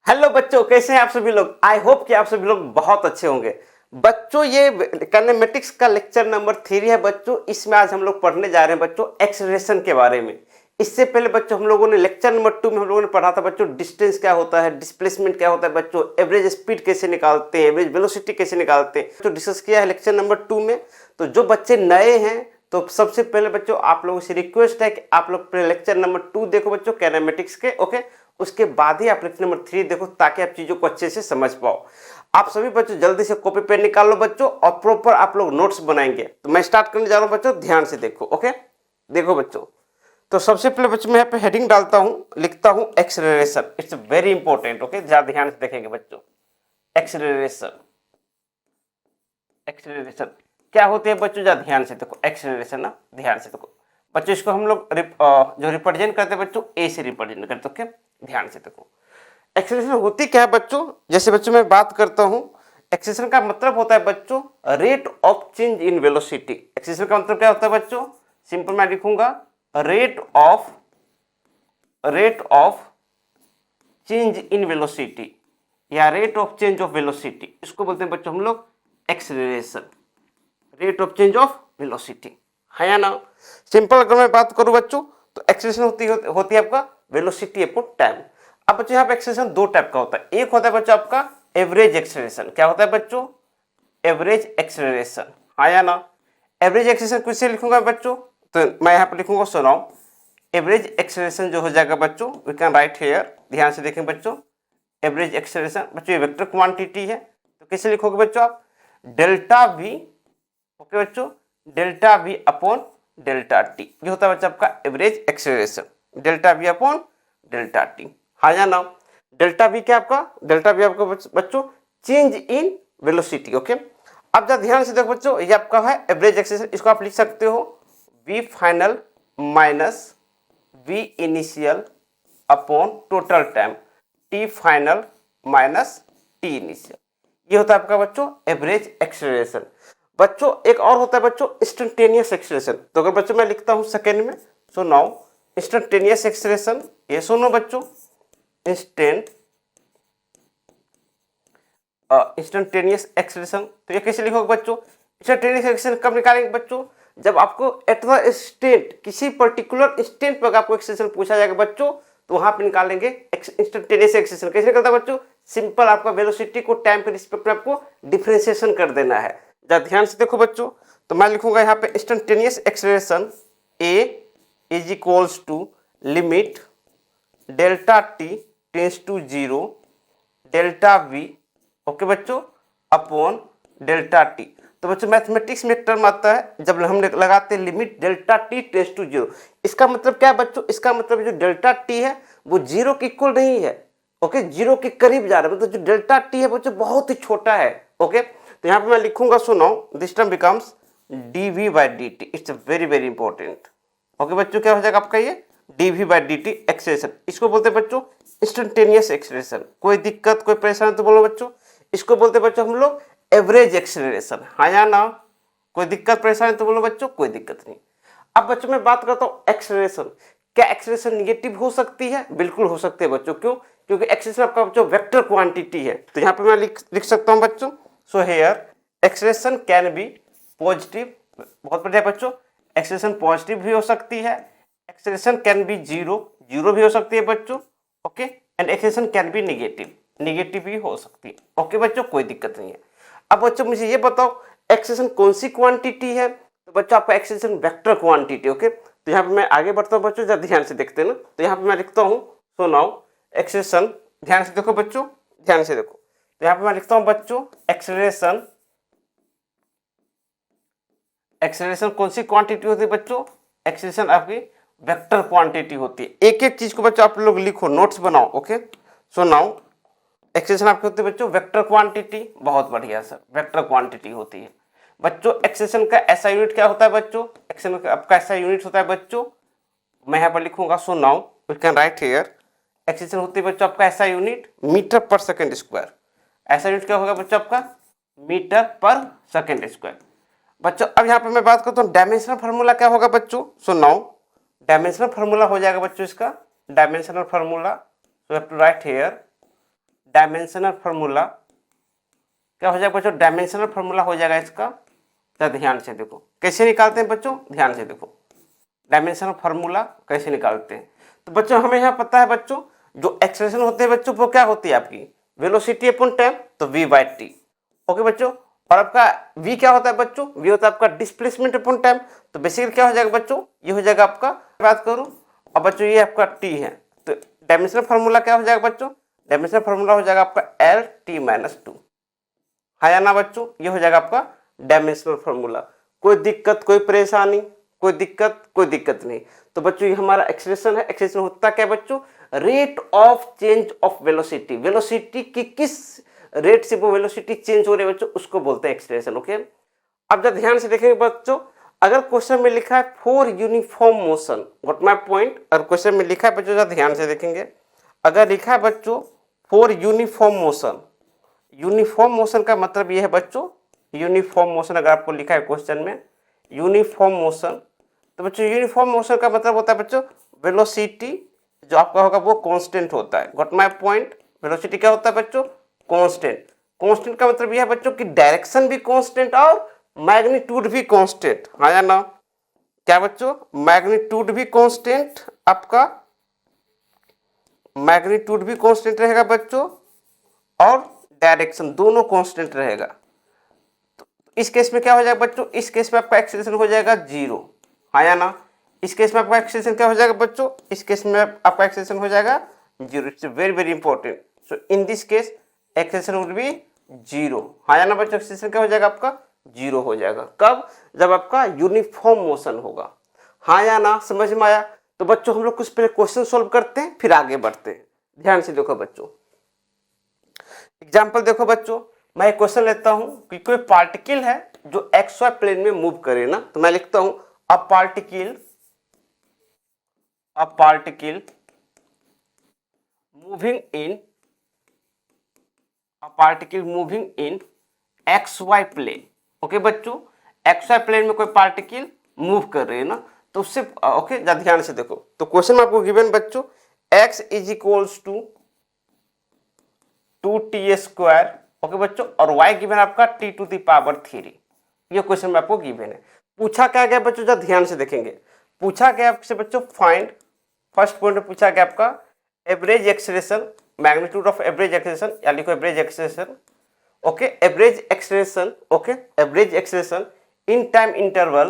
Hello बच्चों, कैसे हैं आप सभी लोग। आई होप कि आप सभी लोग बहुत अच्छे होंगे। बच्चों, ये काइनेमेटिक्स का लेक्चर नंबर 3 है बच्चों। इसमें आज हम लोग पढ़ने जा रहे हैं बच्चों एक्सेलरेशन के बारे में। इससे पहले बच्चों हम लोगों ने लेक्चर नंबर 2 में हम लोगों ने पढ़ा था बच्चों डिस्टेंस क्या होता है, डिस्प्लेसमेंट क्या होता है बच्चों, एवरेज स्पीड कैसे निकालते हैं, एवरेज वेलोसिटी कैसे निकालते हैं, तो डिस्कस किया है लेक्चर नंबर 2 में। तो जो बच्चे नए हैं तो सबसे पहले बच्चों आप लोगों से रिक्वेस्ट है कि आप लोग लेक्चर नंबर 2 देखो बच्चों काइनेमेटिक्स के, ओके। उसके बाद ही आप लेक्चर नंबर 3 देखो ताकि आप चीजों को अच्छे से समझ पाओ। आप सभी बच्चों जल्दी से कॉपी पेन निकाल लो बच्चों और प्रॉपर आप लोग नोट्स बनाएंगे। तो मैं स्टार्ट करने जा रहा हूं बच्चों, ध्यान से देखो, ओके। देखो बच्चों, तो सबसे पहले बच्चों मैं यहाँ पे हेडिंग डालता हूं, लिखता हूं acceleration. It's very important, okay. ज्यादा ध्यान से देखेंगे बच्चों। एक्सेलरेशन, एक्सेलरेशन क्या होती है बच्चों, ज्यादा ध्यान से देखो। एक्सेलरेशन ना, ध्यान से देखो बच्चों। इसको हम लोग जो रिप्रेजेंट करते हैं बच्चों, ए से रिप्रेजेंट करते, ओके। ध्यान से देखो एक्सेलरेशन होती क्या है बच्चों। जैसे बच्चों मैं बात करता हूं, एक्सेलरेशन का मतलब होता है बच्चों rate of change in velocity. Acceleration का मतलब क्या होता है बच्चों, सिंपल मैं लिखूंगा rate of change in velocity या rate of change of velocity. इसको बोलते हैं बच्चों हम लोग acceleration, rate of change of velocity, है या ना। सिंपल अगर मैं बात करूं बच्चों तो एक्सेलरेशन होती है आपका वेलोसिटी अपॉन टाइम। अब बच्चों यहाँ पे एक्सेलरेशन दो टाइप का होता है। एक होता है बच्चों आपका एवरेज एक्सेलरेशन। क्या होता है बच्चों, एवरेज एक्सेलरेशन, हाँ या ना। एवरेज एक्सेलरेशन किससे लिखूंगा बच्चों, तो मैं यहाँ पे लिखूंगा, सुनाओ। एवरेज एक्सेलरेशन जो हो जाएगा बच्चों, वी कैन राइट हियर, ध्यान से देखें बच्चों। एवरेज एक्सेलरेशन बच्चों ये वेक्टर क्वांटिटी है, तो कैसे लिखोगे बच्चों आप, डेल्टा वी, ओके बच्चों, delta we upon delta T. ये होता है बच्चा आपका average acceleration, delta we upon delta T, हाँ या ना। डेल्टा वी क्या आपका, डेल्टा वी आपका बच्चों चेंज इन वेलोसिटी, ओके। अब जरा ध्यान से देखो बच्चों, ये आपका है एवरेज एक्सेलरेशन। इसको आप लिख सकते हो V final minus V initial upon total time, T final minus T initial. ये होता है आपका बच्चों एवरेज एक्सेलरेशन। बच्चों एक और होता है बच्चों इंस्टेंटेनियस एक्सेलरेशन। तो अगर बच्चों मैं लिखता हूं सेकेंड में, सो नाउ इंस्टेंटेनियस एक्सेलरेशन, ये सुनो बच्चों, इंस्टेंटेनियस एक्सेलरेशन। तो ये कैसे लिखोगे बच्चों, इंस्टेंटेनियस एक्सेलरेशन कब निकालेंगे बच्चों, जब आपको एट द इंस्टेंट, किसी पर्टिकुलर इंस्टेंट पर आपको एक्सेलरेशन पूछा जाएगा बच्चों, तो वहां पे निकालेंगे इंस्टेंटेनियस एक्सेलरेशन। कैसे निकलता है बच्चों, सिंपल आपका वेलोसिटी को टाइम के रिस्पेक्ट में आपको डिफरेंशिएशन कर देना है। जरा ध्यान से देखो बच्चों, तो मैं लिखूंगा यहाँ पे instantaneous acceleration A is equals to limit delta T tends to zero delta V, okay बच्चों, अपॉन डेल्टा टी। तो बच्चों मैथमेटिक्स में एक टर्म आता है जब हम लगाते हैं limit delta T tends to zero. इसका मतलब क्या है बच्चों, इसका मतलब जो डेल्टा टी है वो जीरो के इक्वल नहीं है, ओके, जीरो के करीब जा रहा है, मतलब जो डेल्टा टी है बच्चों बहुत ही छोटा है, ओके। तो यहाँ पे मैं लिखूंगा, सुनो, this term becomes D V by D T. It's very very important, okay बच्चों। क्या हो जाएगा आपका ये D V by D T acceleration. इसको बोलते हैं बच्चों इंस्टेंटेनियस एक्सेलरेशन। कोई दिक्कत कोई परेशानी तो बोलो बच्चों। इसको बोलते हैं बच्चों हम लोग एवरेज एक्सेलरेशन, हाँ या ना। कोई दिक्कत परेशानी तो बोलो बच्चों, कोई दिक्कत नहीं। अब बच्चों मैं बात करता हूँ एक्सेलरेशन। क्या एक्सेलरेशन निगेटिव हो सकती है, बिल्कुल हो सकती है बच्चों। क्यों, क्योंकि एक्सेलरेशन आपका बच्चों वेक्टर क्वांटिटी है। तो यहाँ पे मैं लिख सकता हूँ बच्चों, so here acceleration can be positive, बहुत बढ़िया बच्चों। एक्सेलरेशन पॉजिटिव भी हो सकती है, acceleration can be zero, zero भी हो सकती है बच्चों, okay. And acceleration can be negative, negative भी हो सकती है, ओके बच्चों, कोई दिक्कत नहीं है। अब बच्चों मुझे ये बताओ एक्सेलरेशन कौन सी क्वांटिटी है, तो बच्चों आपका एक्सेलरेशन वेक्टर क्वांटिटी, ओके। तो यहाँ पे मैं आगे बढ़ता हूँ बच्चों, जरा ध्यान से देखते हैं ना। तो यहाँ पे मैं लिखता हूँ, सो नाउ एक्सेलरेशन, ध्यान से देखो बच्चों, ध्यान से देखो। तो यहाँ पे मैं लिखता हूँ बच्चों एक्सेलरेशन, एक्सेलरेशन कौन सी क्वांटिटी होती है बच्चों, एक्सेलरेशन आपकी वेक्टर क्वांटिटी होती है। एक एक चीज को बच्चों आप लोग लिखो, नोट्स बनाओ, ओके। सो नाउ एक्सेलरेशन आपकी होती है बच्चों वेक्टर क्वांटिटी, बहुत बढ़िया सर, वेक्टर क्वांटिटी होती है बच्चों। एक्सेलरेशन का ऐसा यूनिट क्या होता है बच्चों, एक्सेलरेशन का आपका ऐसा यूनिट होता है बच्चों, मैं यहाँ पर लिखूंगा, so now we can write here, acceleration होती है बच्चों आपका ऐसा यूनिट मीटर पर सेकेंड स्क्वायर। ऐसा यूनिट क्या होगा बच्चों आपका, मीटर पर सेकेंड स्क्वायर। बच्चों अब यहाँ पे मैं बात करता हूँ डायमेंशनल फार्मूला क्या होगा बच्चों, सो नाउ डायमेंशनल फार्मूला हो जाएगा बच्चों इसका, dimensional formula, so have to write here dimensional formula क्या हो जाएगा बच्चों, डायमेंशनल फार्मूला हो जाएगा इसका। तो ध्यान से देखो कैसे निकालते हैं बच्चों, ध्यान से देखो डायमेंशनल फार्मूला कैसे निकालते हैं। तो बच्चों हमें यहाँ पता है बच्चों, जो एक्सप्रेशन होते हैं बच्चों वो क्या होती है आपकी, वेलोसिटी अपॉन टाइम, तो v बाई टी। ओके बच्चों, और आपका v क्या होता है बच्चों, v होता है आपका डिस्प्लेसमेंट अपॉन टाइम। तो बेसिकली क्या हो जाएगा बच्चों, ये हो जाएगा आपका, बात करूं और बच्चों ये आपका t है, तो डायमेंशनल फार्मूला क्या हो जाएगा बच्चों, डायमेंशनल फार्मूला हो जाएगा आपका एल टी माइनस टू, है या ना बच्चों, ये हो जाएगा आपका डायमेंशनल फार्मूला। कोई दिक्कत कोई परेशानी, कोई दिक्कत नहीं। तो बच्चों ये हमारा एक्सप्रेशन है। एक्सप्रेशन होता क्या है बच्चों, rate of change of velocity, velocity की किस रेट से वो वेलोसिटी चेंज हो रही है बच्चों, उसको बोलते हैं एक्सप्रेशन। ओके, अब जब ध्यान से देखेंगे बच्चों, अगर क्वेश्चन में लिखा है for uniform motion, got my point, अगर क्वेश्चन में लिखा है बच्चों, जब ध्यान से देखेंगे, अगर लिखा है बच्चों for uniform motion, uniform motion का मतलब ये है बच्चों, यूनिफॉर्म मोशन अगर आपको लिखा है क्वेश्चन में यूनिफॉर्म मोशन, तो बच्चों यूनिफॉर्म मोशन का मतलब होता है बच्चों वेलोसिटी जो आपका होगा वो कांस्टेंट होता है। गॉट माय पॉइंट, वेलोसिटी क्या होता है बच्चों, कांस्टेंट। कांस्टेंट का मतलब यह है बच्चों कि डायरेक्शन भी कांस्टेंट और मैग्नीट्यूड भी कांस्टेंट, हाँ या ना, क्या बच्चों, मैग्नीट्यूड भी कांस्टेंट, आपका मैग्नीट्यूड भी कांस्टेंट रहेगा बच्चों और डायरेक्शन दोनों कांस्टेंट रहेगा। तो इस केस में क्या हो जाएगा बच्चों, इस केस में आपका एक्सेलरेशन हो जाएगा जीरो, हाँ या ना, इस केस में आपका एक्सेलरेशन क्या हो जाएगा बच्चों, इस केस में आपका एक्सेलरेशन हो जाएगा zero. It's very very important. So in this case acceleration will be zero, हाँ या ना बच्चों, एक्सेलरेशन क्या हो जाएगा आपका जीरो हो जाएगा। कब, जब आपका यूनिफॉर्म मोशन होगा, हाँ या ना, समझ में आया। तो बच्चों हम लोग कुछ पहले क्वेश्चन सॉल्व करते हैं फिर आगे बढ़ते हैं। ध्यान से देखो बच्चों, एग्जाम्पल देखो बच्चों, मैं एक क्वेश्चन लेता हूं कि कोई पार्टिकल है जो एक्स वाई प्लेन में मूव करे ना, तो मैं लिखता हूं a particle moving in X Y plane. Okay बच्चों, एक्स वाई प्लेन में कोई पार्टिकल मूव कर रही है ना, तो उससे ओके ध्यान से देखो, तो क्वेश्चन में आपको गिवन बच्चों x is equals to 2t square, okay बच्चों, और y गिवन आपका t टू द पावर 3। ये क्वेश्चन में आपको गिवन है। पूछा क्या गया बच्चों, जब ध्यान से देखेंगे, पूछा गया आपसे बच्चों फाइंड, फर्स्ट पॉइंट में पूछा गया आपका average acceleration, magnitude of average acceleration, या लिखो average acceleration. Okay, average acceleration, okay, average acceleration in time interval,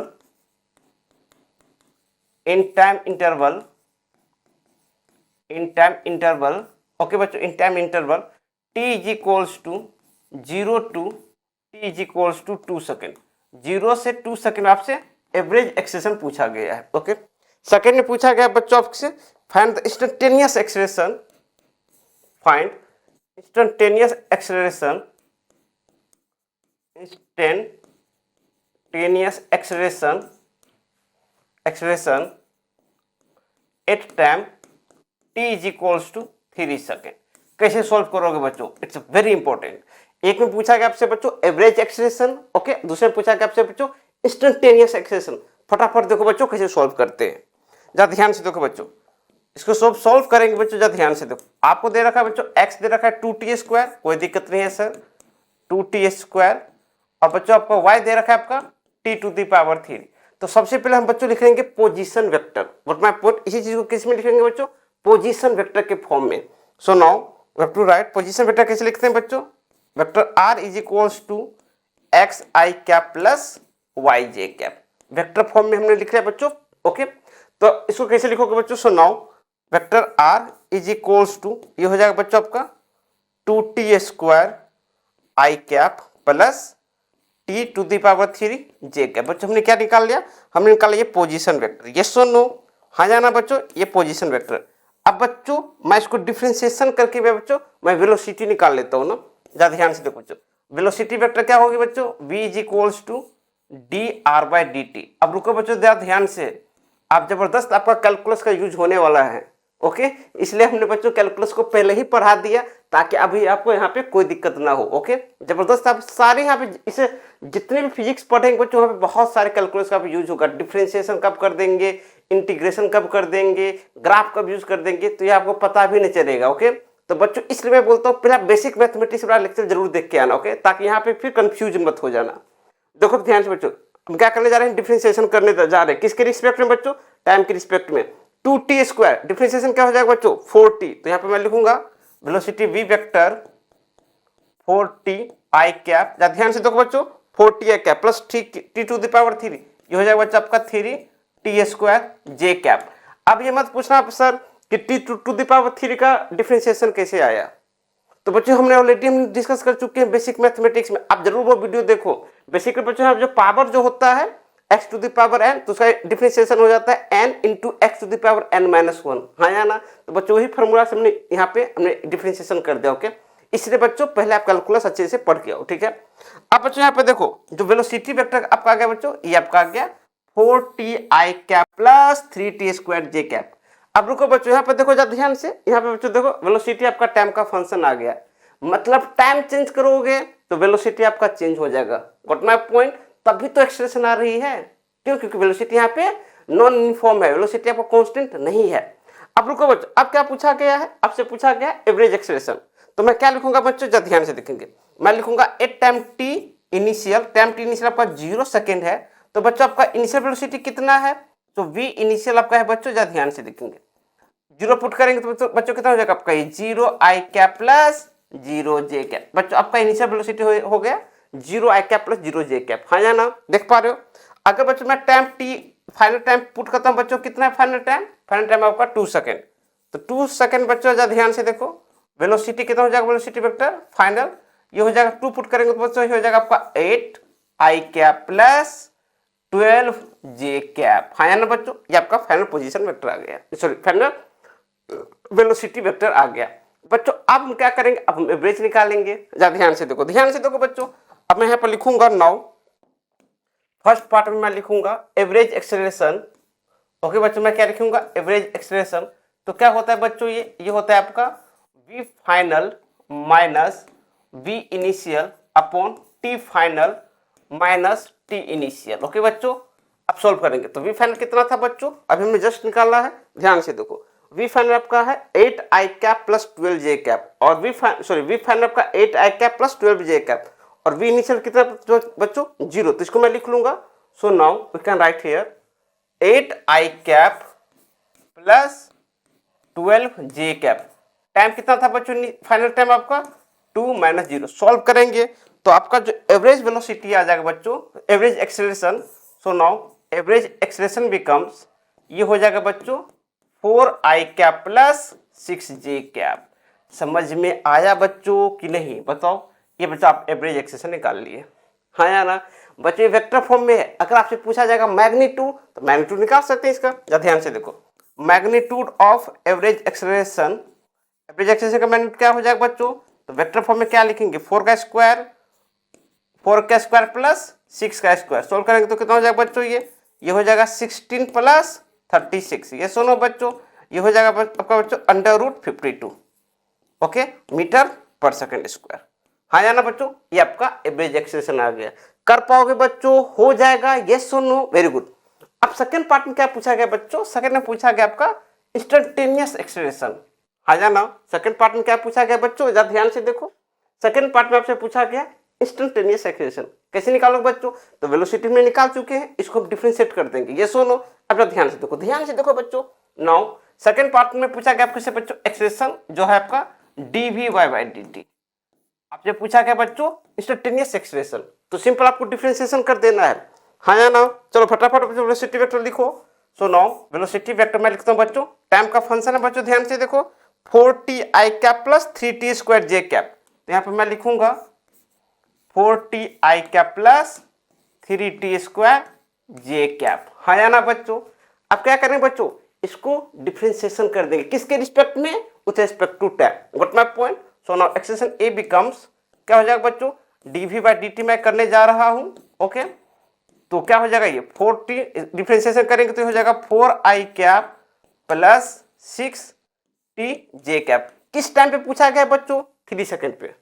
okay बच्चों, in time interval t is equals to 0 to t is equals to 2 second, 0 से 2 second आपसे average acceleration पूछा गया है। Okay, second में पूछा गया बच्चों आपसे find the instantaneous acceleration, find instantaneous acceleration, acceleration at time t is equals to 3 second. कैसे सॉल्व करोगे बच्चों, इट्स वेरी इंपॉर्टेंट। एक में पूछा गया आपसे बच्चों एवरेज एक्सेलरेशन, ओके, दूसरे में पूछा गया आपसे बच्चों इंस्टेंटेनियस एक्सेलरेशन। फटाफट देखो बच्चों कैसे सॉल्व करते हैं, जरा ध्यान से देखो बच्चों, इसको सब सॉल्व करेंगे बच्चों, जरा ध्यान से देखो। आपको दे रखा है बच्चों x दे रखा है 2t स्क्वायर, कोई दिक्कत नहीं है सर, 2t स्क्वायर, और बच्चों आपको y दे रखा है आपका t टू द पावर 3। तो सबसे पहले हम बच्चों लिख लेंगे position vector, what my point, इसी चीज को किस में लिखेंगे बच्चों, पोजीशन वेक्टर के फॉर्म में। So now we have to write position vector कैसे लिखते हैं बच्चों, vector r is equals to X I cap plus Y J cap, vector form में हमने लिख लिया बच्चों। ओके, तो इसको कैसे लिखोगे बच्चों, so now vector r is equals to, ये हो जाएगा बच्चों आपका 2t square I cap plus t to the power 3 J cap. बच्चों हमने क्या निकाल लिया, हमने निकाला ये पोजीशन वेक्टर, यस और नो, हाँ जाना बच्चों, ये पोजीशन वेक्टर। अब बच्चों मैं इसको डिफरेंशिएशन करके मैं वेलोसिटी निकाल लेता हूँ ना, ज्यादा ध्यान से देखो बच्चों, वेलोसिटी वेक्टर क्या होगी बच्चों, v is equals to dr/dt। अब रुको बच्चों ज्यादा ध्यान से, आप जबरदस्त आपका कैलकुलस का यूज होने वाला है। ओके, इसलिए हमने बच्चों कैलकुलस को पहले ही पढ़ा दिया ताकि अभी आपको यहाँ पे कोई दिक्कत ना हो। ओके, जबरदस्त आप सारे यहाँ पे इसे जितने भी फिजिक्स पढ़ेंगे बच्चों, वहाँ पे बहुत सारे कैलकुलस का यूज होगा। डिफरेंशिएशन कब कर देंगे, इंटीग्रेशन कब कर देंगे, ग्राफ कब यूज कर देंगे, तो ये आपको पता भी नहीं चलेगा। ओके, तो बच्चों इसलिए मैं बोलता हूँ पहले बेसिक मैथमेटिक्स वाला लेक्चर जरूर देख के आना, ओके, ताकि यहाँ पे फिर कंफ्यूज मत हो जाना। देखो ध्यान से बच्चों, हम क्या करने जा रहे हैं, डिफरेंशिएशन करने जा रहे हैं, किसके रिस्पेक्ट में बच्चों, टाइम के रिस्पेक्ट में। 2t², डिफरेंशिएशन क्या हो जाएगा बच्चों, 4t। तो यहाँ पे मैं लिखूंगा velocity v vector 4t i cap, ध्यान से देखो बच्चों, 4t i cap plus t⁻3, ये हो जाएगा बच्चा आपका 3t² j कैप। अब ये मत पूछना सर कि t⁻3 का डिफरेंशिएशन कैसे आया, तो बच्चों हमने ऑलरेडी हम डिस्कस कर चुके हैं बेसिक मैथमेटिक्स में, आप जरूर वो वीडियो देखो। बेसिकली बच्चों जो पावर जो होता है x⁻n, तो उसका डिफरेंशिएशन हो जाता है n इंटू x⁻n-1, हाँ या ना। तो बच्चों वही फॉर्मूला से हमने यहाँ पे हमने डिफरेंशिएशन कर दिया, ओके। इसलिए बच्चों पहले आप कैलकुलस अच्छे से पढ़ के आओ, ठीक है। अब बच्चों यहाँ पे देखो जो वेलोसिटी वेक्टर आपका आ गया बच्चों, ये आपका आ गया 4ti cap plus 3t² j cap. अब रुको बच्चों, यहाँ पे देखो जरा ध्यान से, यहाँ पे बच्चों देखो वेलोसिटी आपका टाइम का फंक्शन आ गया, मतलब टाइम चेंज करोगे तो वेलोसिटी आपका चेंज हो जाएगा, गॉट माय पॉइंट। तभी तो एक्सप्रेशन आ रही है, क्यों, क्योंकि वेलोसिटी यहाँ पे नॉन यूनिफॉर्म है, वेलोसिटी आपका कांस्टेंट नहीं है। अब रुको बच्चों, अब क्या पूछा गया है, आपसे पूछा गया एवरेज एक्सेलरेशन, तो मैं क्या लिखूंगा बच्चों, जरा ध्यान से देखेंगे, मैं लिखूंगा at time T initial, time T initial आपका 0 सेकेंड है, तो बच्चों आपका इनिशियल वेलोसिटी कितना है, तो v इनिशियल आपका है बच्चों, जरा ध्यान से देखेंगे, 0 पुट करेंगे तो बच्चों कितना हो जाएगा आपका, 0i cap plus 0j cap. बच्चों आपका इनिशियल वेलोसिटी हो गया 0i cap plus 0j cap, हाँ या ना, देख पा रहे हो। अगर बच्चों मैं time T final time put करता हूँ बच्चों, कितना है फाइनल टाइम आपका 2 सेकेंड, तो 2 सेकेंड बच्चों जरा ध्यान से देखो, वेलोसिटी कितना हो जाएगा, वेलोसिटी वेक्टर फाइनल ये हो जाएगा 2 पुट करेंगे तो बच्चों ये हो जाएगा आपका 8i cap plus 12j cap, हाँ या ना बच्चों, ये आपका फाइनल पोजीशन वेक्टर आ गया, सॉरी फाइनल वेलोसिटी वेक्टर आ गया। बच्चों अब हम क्या करेंगे, अब हम एवरेज निकालेंगे, जरा ध्यान से देखो बच्चों। अब मैं यहाँ पर लिखूंगा नाउ, फर्स्ट पार्ट में मैं लिखूंगा एवरेज एक्सेलरेशन, ओके बच्चों, मैं क्या लिखूंगा एवरेज एक्सेलरेशन। तो क्या होता है बच्चों, ये होता है आपका v final minus v initial upon t final minus t initial, okay बच्चों। अब सॉल्व करेंगे तो v फाइनल कितना था बच्चों, अभी हमने जस्ट निकाला है, ध्यान से देखो, v फाइनल आपका है 8i cap plus 12j cap, और v फाइनल आपका 8i cap plus 12j cap, और v इनिशियल कितना बच्चों 0, तो इसको मैं लिख लूंगा। So now we can write here 8i cap plus 12j cap, time कितना था बच्चों, फाइनल टाइम आपका 2 - 0, सॉल्व करेंगे तो आपका जो एवरेज वेलोसिटी आ जाएगा बच्चों, average acceleration. So now average acceleration becomes, ये हो जाएगा बच्चों 4i cap plus 6j cap. समझ में आया बच्चों कि नहीं, बताओ। ये बच्चों आप एवरेज एक्सेलरेशन निकाल लिए, हाँ या ना बच्चों, ये वेक्टर फॉर्म में है। अगर आपसे पूछा जाएगा मैग्नीट्यूड, तो मैग्नीट्यूड निकाल सकते हैं इसका, या ध्यान से देखो, magnitude of average acceleration, average acceleration का मैग्नीट्यूड क्या हो जाएगा बच्चों, तो वेक्टर फॉर्म में क्या लिखेंगे, 4 का स्क्वायर प्लस 6 का स्क्वायर, सोल्व करेंगे तो कितना हो जाएगा बच्चों, ये हो जाएगा 16 प्लस 36, ये सुनो बच्चों, ये हो जाएगा आपका बच्चों √52, ओके, मीटर पर सेकंड स्क्वायर, हाँ या ना बच्चों। ये आपका एवरेज एक्सेलरेशन आ गया, कर पाओगे बच्चों, हो जाएगा, यस और नो, वेरी गुड। अब सेकंड पार्ट में क्या पूछा गया बच्चों, सेकंड में पूछा गया आपका इंस्टेंटेनियस एक्सेलरेशन, हाँ या ना। सेकंड पार्ट में क्या पूछा गया बच्चों, जरा ध्यान से देखो, सेकंड पार्ट में आपसे पूछा गया इंस्टेंटेनियस एक्सेलरेशन कैसे निकालोगे बच्चों, तो वेलोसिटी में निकाल चुके हैं, इसको हम डिफरेंशिएट कर देंगे, ये सुनो। अब ध्यान से देखो बच्चों, नाउ सेकंड पार्ट में पूछा गया आपसे बच्चों एक्सेलरेशन जो है आपका dv/dt, आपसे पूछा गया बच्चों इंस्टेंटेनियस एक्सेलरेशन, तो सिंपल आपको डिफरेंशिएशन कर देना है, हाँ या ना। चलो फटाफट वेलोसिटी वेक्टर लिखो। सो नाउ वेलोसिटी वेक्टर मैं लिखता हूँ बच्चों, टाइम का फंक्शन है बच्चों, ध्यान से देखो, 4ti cap plus 3t² j cap, तो यहाँ पर मैं लिखूंगा 4ti cap plus 3t² j cap, हाँ या ना बच्चों। अब क्या करेंगे बच्चों, इसको डिफरेंशिएशन कर देंगे, किसके रिस्पेक्ट में, with respect to time, got my point. So now acceleration A becomes, क्या हो जाएगा बच्चों, dv/dt मैं करने जा रहा हूं, ओके, तो क्या हो जाएगा, ये 4t डिफरेंशिएशन करेंगे तो हो जाएगा 4i cap plus 6t j cap. किस टाइम पे पूछा गया बच्चों, 3 सेकेंड पे,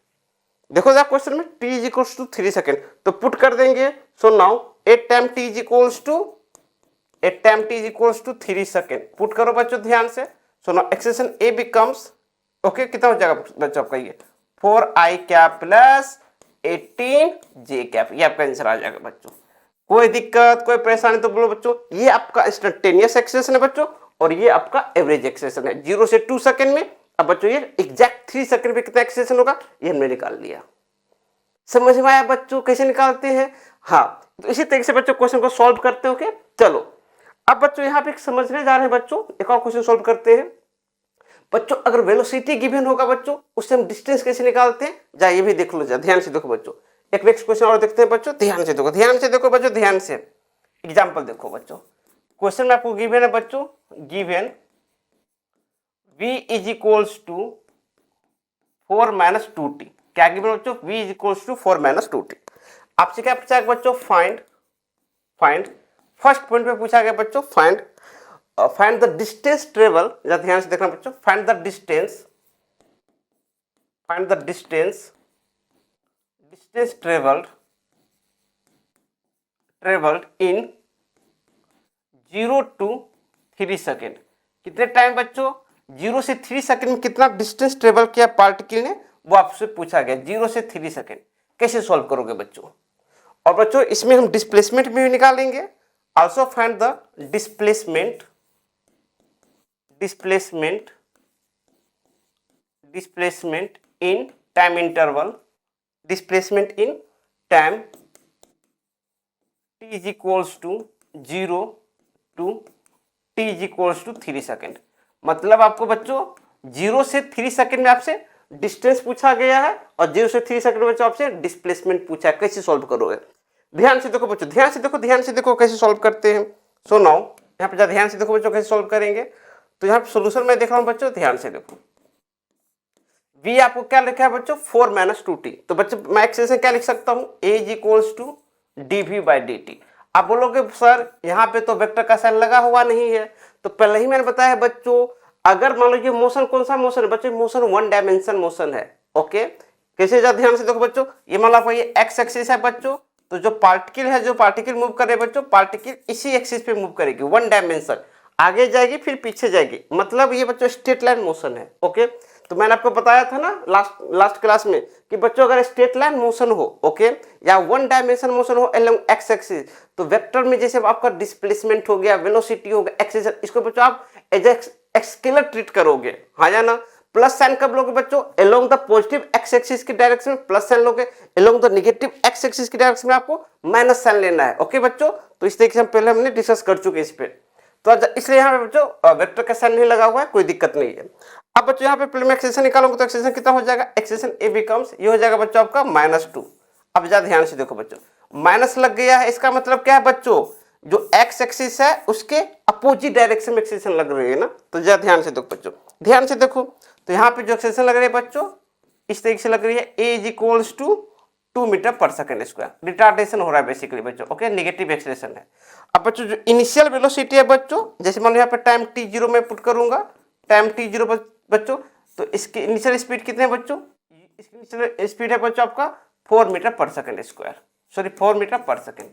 देखो जरा क्वेश्चन में t इज 3 सेकेंड, तो पुट कर देंगे। So now 8 time t is 3 second, put करो बच्चों ध्यान से। सो now acceleration A becomes, okay, कितना हो जाएगा बच्चों आपका ये 4i cap plus 18j cap, ये आपका आंसर आ जाएगा बच्चों। कोई दिक्कत कोई परेशानी तो बोलो बच्चों। ये आपका इंस्टेंटेनियस एक्सेलेरेशन है बच्चों, और ये आपका एवरेज एक्सेलेरेशन है 0 से 2 सेकंड में। अब बच्चों ये एग्जैक्ट 3 सेकंड में कितना एक्सेलेरेशन होगा ये हमने निकाल लिया। समझ में आया बच्चों कैसे निकालते हैं? हाँ, तो इसी तरीके से बच्चों क्वेश्चन को सॉल्व करते हो। ओके चलो, अब बच्चों यहाँ पे समझने जा रहे हैं बच्चों, एक और क्वेश्चन सॉल्व करते हैं बच्चों। अगर वेलोसिटी गिवन होगा बच्चों, उससे हम डिस्टेंस कैसे निकालते हैं, जा ये भी देख लो, जा ध्यान से देखो बच्चों। एक नेक्स्ट क्वेश्चन और देखते हैं बच्चों, ध्यान से देखो, ध्यान से देखो बच्चों, ध्यान से। एग्जांपल देखो बच्चों, क्वेश्चन में आपको गिवन है बच्चों, given v is equals to 4 - 2t। क्या गिवन बच्चों? v is equals to 4 - 2t। आपसे क्या पूछा गया बच्चों? फाइंड फर्स्ट पॉइंट पे पूछा गया बच्चों, फाइंड द डिस्टेंस ट्रेवल। ध्यान से देखना बच्चों, find the distance travelled in 0 to 3 second. कितने टाइम बच्चों? 0 से 3 सेकेंड में कितना डिस्टेंस ट्रेवल किया पार्टिकल ने, वो आपसे पूछा गया 0 से 3 सेकेंड। कैसे सॉल्व करोगे बच्चों? और बच्चों इसमें हम डिस्प्लेसमेंट भी निकालेंगे। Also find the displacement in time interval, t is equals to 0 to t is equals to 3 second. मतलब आपको बच्चों 0 से 3 सेकेंड में आपसे डिस्टेंस पूछा गया है, और 0 से 3 सेकेंड में बच्चों आपसे डिस्प्लेसमेंट पूछा है। कैसे सॉल्व करोगे? ध्यान से देखो बच्चों, ध्यान से देखो कैसे सॉल्व करते हैं। सो नाउ यहाँ पे ध्यान से देखो बच्चों कैसे सॉल्व करेंगे। तो यहाँ पे सोल्यूशन मैं देख रहा हूँ बच्चों, ध्यान से देखो। v आपको क्या लिखा है बच्चों? 4 - 2t। तो बच्चों मैं एक्सप्रेशन क्या लिख सकता हूँ? a is equals to dv/dt। आप बोलोगे सर यहाँ पे तो वेक्टर का साइन लगा हुआ नहीं है। तो पहले ही मैंने बताया है बच्चों, अगर मान लीजिए मोशन, कौन सा मोशन है बच्चों? मोशन 1 डायमेंशन मोशन है। ओके, कैसे? ध्यान से देखो बच्चों, ये मान लो आपका ये एक्स एक्सिस है बच्चों, तो जो पार्टिकल मूव कर रहे हैं बच्चों, पार्टिकल इसी एक्सिस पे मूव करेगी, 1 डायमेंशन, आगे जाएगी फिर पीछे जाएगी, मतलब ये बच्चों स्ट्रेट लाइन मोशन है। ओके, तो मैंने आपको बताया था ना लास्ट क्लास में कि बच्चों अगर स्ट्रेट लाइन मोशन हो, ओके, या 1 डायमेंशन मोशन हो अलोंग एक्स एक्सिस, तो वेक्टर में जैसे आपका डिस्प्लेसमेंट हो गया, वेलोसिटी हो गया, एक्सेलरेशन, इसको बच्चों आप एज स्केलर ट्रीट करोगे, हाँ या ना। प्लस साइन कब लोगे बच्चों? Along the positive x axis की डायरेक्शन में प्लस साइन लोगे, along the negative x axis की डायरेक्शन में आपको माइनस साइन लेना है। ओके बच्चों, तो इस तरीके से हम पहले हमने डिस्कस कर चुके इस पे, तो इसलिए यहाँ पे बच्चों वेक्टर का साइन नहीं लगा हुआ है, कोई दिक्कत नहीं है। अब बच्चों यहाँ पे पहले मैं एक्सेलेरेशन निकालूंगा, तो एक्सेलेरेशन कितना हो जाएगा? एक्सेलेरेशन ए बिकम्स, ये हो जाएगा बच्चों आपका -2। अब ज्यादा ध्यान से देखो बच्चों, माइनस लग गया है, इसका मतलब क्या है बच्चों? जो एक्स एक्सिस है उसके अपोजिट डायरेक्शन में एक्सेलेरेशन लग रही है ना। तो ज्यादा ध्यान से देखो बच्चों, ध्यान से देखो, तो यहाँ पे जो एक्सेलेरेशन लग रही है बच्चों इस तरीके से लग रही है, a is equals to 2 metre पर सेकेंड स्क्वायर। रिटार्डेशन हो रहा है बेसिकली बच्चों। ओके, नेगेटिव एक्सेलेरेशन है। अब बच्चों जो इनिशियल वेलोसिटी है बच्चों, जैसे मान लो यहाँ पे टाइम t0 में पुट करूंगा, टाइम t0 बच्चों, तो इसकी इनिशियल स्पीड कितने है बच्चों? इसकी इनिशियल स्पीड है बच्चों आपका 4 मीटर पर सेकेंड स्क्वायर, सॉरी 4 मीटर पर सेकेंड।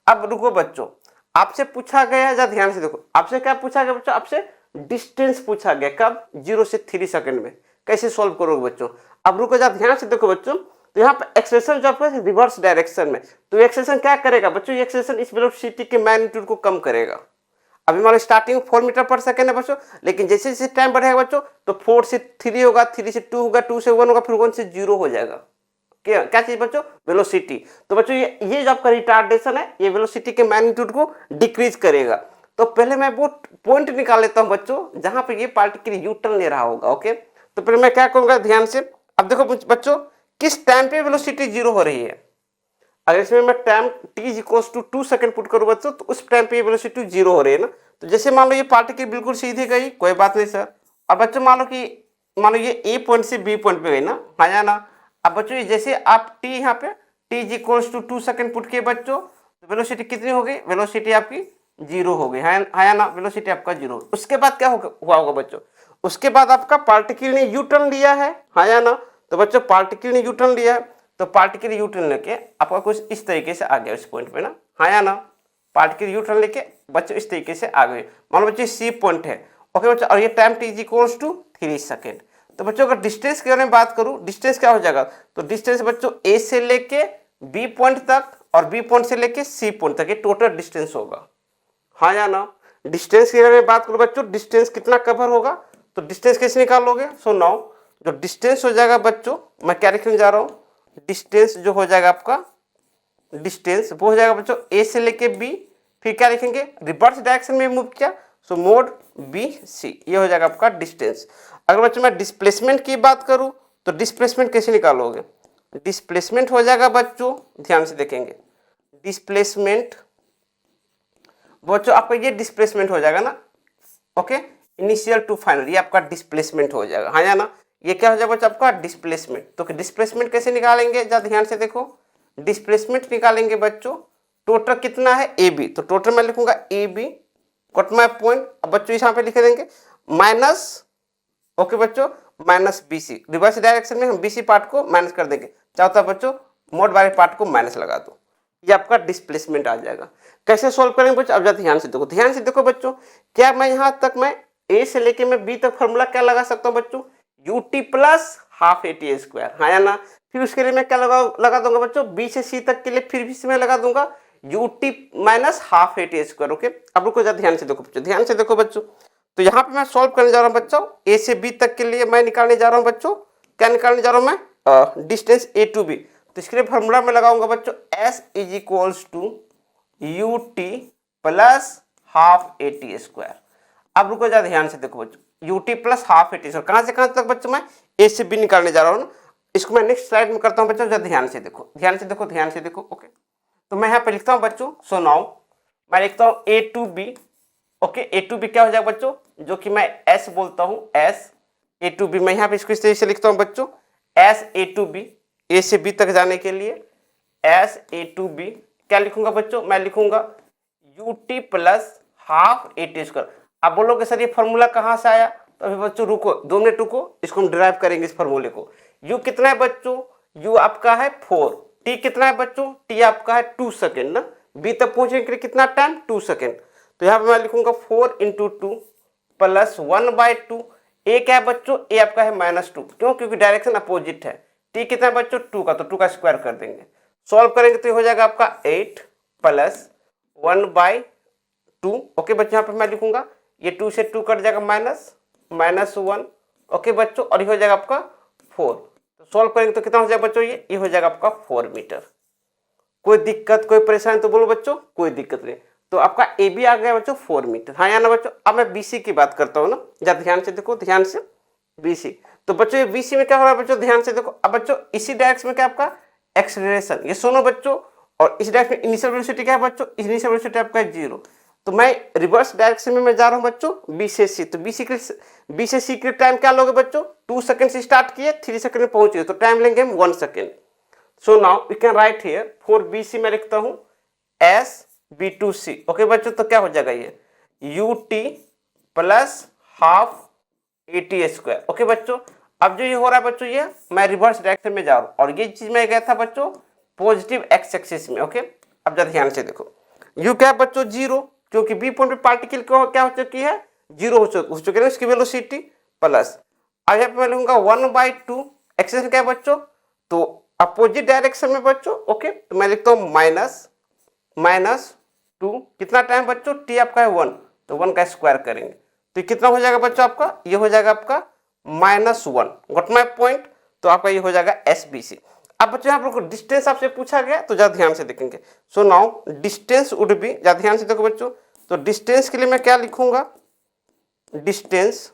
अब रुको बच्चों, आपसे पूछा गया, जा ध्यान से देखो, आपसे क्या पूछा गया बच्चों? आपसे डिस्टेंस पूछा गया, कब? 0 से 3 सेकंड में। कैसे सॉल्व करोगे बच्चों? अब रुको, जा ध्यान से देखो बच्चों, तो यहाँ पे एक्सेलेरेशन जो आपका रिवर्स डायरेक्शन में, तो एक्सेलेरेशन क्या करेगा बच्चों? ये एक्सेलेरेशन इस वेलोसिटी के मैग्नीट्यूड को कम करेगा। अभी मान लो स्टार्टिंग 4 मीटर पर सेकंड है बच्चों, लेकिन जैसे जैसे टाइम बढ़ेगा बच्चों, तो 4 से 3 होगा, 3 से 2 होगा, 2 से 1 होगा, फिर 1 से 0 हो जाएगा। क्या चीज बच्चों? वेलोसिटी। तो बच्चों ये जो आपका रिटार्डेशन है, ये वेलोसिटी के मैग्नीट्यूड को डिक्रीज करेगा। तो पहले मैं वो पॉइंट निकाल लेता हूं बच्चों जहां पे ये पार्टिकल यू टर्न ले रहा होगा। ओके, तो पहले मैं क्या करूंगा, ध्यान से। अब देखो बच्चों, किस टाइम पे वेलोसिटी 0 हो रही है? अगर इसमें मैं time t is equals to 2 second put करूं बच्चों, तो उस टाइम पे वेलोसिटी 0 हो रही है ना। तो जैसे मान लो ये पार्टिकल बिल्कुल सीधी गई, कोई बात नहीं सर। अब बच्चों मान लो ये ए पॉइंट से बी पॉइंट पे गई ना, हाँ या ना। अब बच्चों जैसे आप t यहाँ पे t is equals to 2 second put किए बच्चों, तो वेलोसिटी कितनी हो गई? वेलोसिटी आपकी 0 हो गई, हाँ या ना। वेलोसिटी आपका 0। उसके बाद क्या हुआ होगा बच्चों? उसके बाद आपका पार्टिकल ने यू टर्न लिया है, हाँ या ना। तो बच्चों पार्टिकल ने यू टर्न लिया है, तो पार्टिकल यू टर्न लेके आपका कुछ इस तरीके से आ गया इस पॉइंट पे ना, हाँ या ना। पार्टिकल यू टर्न लेके बच्चों इस तरीके से आ गए, मान लो बच्चों सी पॉइंट है। ओके बच्चों, और ये time t is equals to 3 second. तो बच्चों अगर डिस्टेंस के बारे में बात करूं, डिस्टेंस क्या हो जाएगा, तो डिस्टेंस बच्चों ए से लेके बी पॉइंट तक और बी पॉइंट से लेके सी पॉइंट तक, ये टोटल डिस्टेंस होगा, हाँ या ना। डिस्टेंस के बारे में बात करूं बच्चों, डिस्टेंस कितना कवर होगा, तो डिस्टेंस कैसे निकालोगे, सो नाउ जो डिस्टेंस हो जाएगा बच्चों, मैं क्या लिखने जा रहा हूं, डिस्टेंस जो हो जाएगा आपका, डिस्टेंस वो हो जाएगा बच्चों ए से लेके बी, फिर क्या लिखेंगे, रिवर्स डायरेक्शन में मूव किया, सो मोड बी सी, ये हो जाएगा आपका डिस्टेंस। अगर बच्चों मैं डिस्प्लेसमेंट की बात करूं, तो डिस्प्लेसमेंट कैसे निकालोगे, डिस्प्लेसमेंट हो जाएगा बच्चों, ध्यान से देखेंगे, डिस्प्लेसमेंट बच्चों आपका ये डिस्प्लेसमेंट हो जाएगा ना, ओके, इनिशियल टू फाइनल, ये आपका डिस्प्लेसमेंट हो जाएगा, हाँ या ना। ये क्या हो जाएगा बच्चों आपका डिस्प्लेसमेंट। तो डिस्प्लेसमेंट कैसे निकालेंगे, जरा ध्यान से देखो, डिस्प्लेसमेंट निकालेंगे बच्चों, टोटल कितना है ए बी, तो टोटल मैं लिखूंगा A B got my point, अब बच्चों यहाँ पे लिख देंगे माइनस, ओके बच्चों, minus B C, reverse direction में हम बी सी पार्ट को माइनस कर देंगे, चाहता बच्चों मोड वाले पार्ट को माइनस लगा दो, ये आपका डिस्प्लेसमेंट आ जाएगा। कैसे सॉल्व करेंगे बच्चों, अब ध्यान से देखो, ध्यान से देखो बच्चों, क्या मैं यहाँ तक मैं ए से लेके मैं बी तक फॉर्मूला क्या लगा सकता हूँ बच्चों, U T plus half A T square, हाँ या ना। फिर उसके लिए मैं क्या लगा दूंगा बच्चों, बी से सी तक के लिए फिर भी मैं लगा दूंगा U T minus half A T square, okay. अब रुको जरा ध्यान से देखो बच्चों, ध्यान से देखो बच्चों, तो यहाँ पे मैं सॉल्व करने जा रहा हूँ बच्चों, ए से बी तक के लिए मैं निकालने जा रहा हूँ बच्चों, क्या निकालने जा रहा हूँ मैं, डिस्टेंस ए टू बी, तो इसके लिए फॉर्मूला में लगाऊंगा बच्चों S is equals to U T plus half A T square. अब रुको जरा ध्यान से देखो बच्चों, U T plus half A T square, कहाँ से कहाँ तक बच्चों मैं ए से बी निकालने जा रहा हूँ ना, इसको मैं नेक्स्ट स्लाइड में करता हूँ बच्चों, जरा ध्यान से देखो, ध्यान से देखो, ध्यान से देखो, ओके। तो मैं यहाँ पे लिखता हूँ बच्चों, सो नाउ मैं लिखता हूँ A to B, okay, A to B क्या हो जाएगा बच्चों, जो कि मैं एस बोलता हूँ, एस ए टू बी, मैं यहाँ पे इसको इस तरीके से लिखता हूँ बच्चों, एस ए टू बी, ए से बी तक जाने के लिए एस ए टू बी, क्या लिखूंगा बच्चों, मैं लिखूंगा you T plus half A T square. आप बोलोगे सर ये फॉर्मूला कहाँ से आया, तो अभी बच्चों रुको 2 मिनट रुको, इसको हम डिराइव करेंगे इस फॉर्मूले को। यू कितना है बच्चों, यू आपका है 4, टी कितना है बच्चों, टी आपका है 2 सेकेंड ना, बी तक पहुंचने के लिए कितना टाइम, 2 सेकेंड, तो यहाँ पे मैं लिखूंगा 4 इंटू 2 प्लस 1/2, ए क्या है बच्चों, ए आपका है -2, क्यों, क्योंकि डायरेक्शन अपोजिट है, टी कितना है बच्चों 2 का, तो 2 का स्क्वायर कर देंगे, सॉल्व करेंगे तो ये हो जाएगा आपका 8 प्लस 1/2, ओके बच्चों, यहाँ पे मैं लिखूंगा ये 2 से 2 कट जाएगा -1, ओके बच्चों, और ये हो जाएगा आपका 4, तो सॉल्व करेंगे तो कितना हो जाएगा बच्चों, ये हो जाएगा आपका 4 मीटर। कोई दिक्कत कोई परेशानी तो बोलो बच्चों, कोई दिक्कत नहीं, तो आपका ए बी आ गया बच्चों 4 मीटर, हाँ या ना बच्चों। अब मैं बी सी की बात करता हूँ ना, जरा ध्यान से देखो, ध्यान से, बी सी, तो बच्चों ये बी सी में क्या हो रहा है बच्चों, ध्यान से देखो, अब बच्चों इसी डायरेक्शन में क्या आपका एक्सेलरेशन, ये सुनो बच्चों, और इस डायरेक्शन में इनिशियल वेलोसिटी क्या है बच्चों, इनिशियल वेलोसिटी आपका है 0, तो मैं रिवर्स डायरेक्शन में मैं जा रहा हूँ बच्चों बी से सी, तो बी से सी के टाइम क्या लोगे बच्चों, 2 सेकंड से स्टार्ट किए 3 सेकंड में पहुंच गए, तो टाइम लेंगे हम 1 second. So now we can write here for B C मैं लिखता हूँ S B to C, okay बच्चों, तो क्या हो जाएगा ये U T plus half A T square, okay बच्चों। अब जो ये हो रहा है बच्चों, ये मैं रिवर्स डायरेक्शन में जा रहा हूँ, और ये चीज मैं गया था बच्चों पॉजिटिव एक्स एक्सिस में, ओके। अब जरा ध्यान से देखो, यू क्या है बच्चों 0, क्योंकि बी पॉइंट पे पार्टिकल क्या हो चुकी है, 0 हो चुकी है उसकी वेलोसिटी, प्लस अब यहाँ पे मैं लिखूंगा 1/2, एक्सेस क्या है बच्चों, तो अपोजिट डायरेक्शन में बच्चों, ओके, तो मैं लिखता हूँ -2, कितना टाइम बच्चों, टी आपका है 1, तो 1 का स्क्वायर करेंगे, तो कितना हो जाएगा बच्चों आपका, ये हो जाएगा आपका -1, गॉट माय पॉइंट, तो आपका ये हो जाएगा एस बी सी। अब बच्चों यहाँ पर डिस्टेंस आपसे पूछा गया, तो जरा ध्यान से देखेंगे, so now distance would be, जरा ध्यान से देखो बच्चों, तो डिस्टेंस के लिए मैं क्या लिखूंगा, डिस्टेंस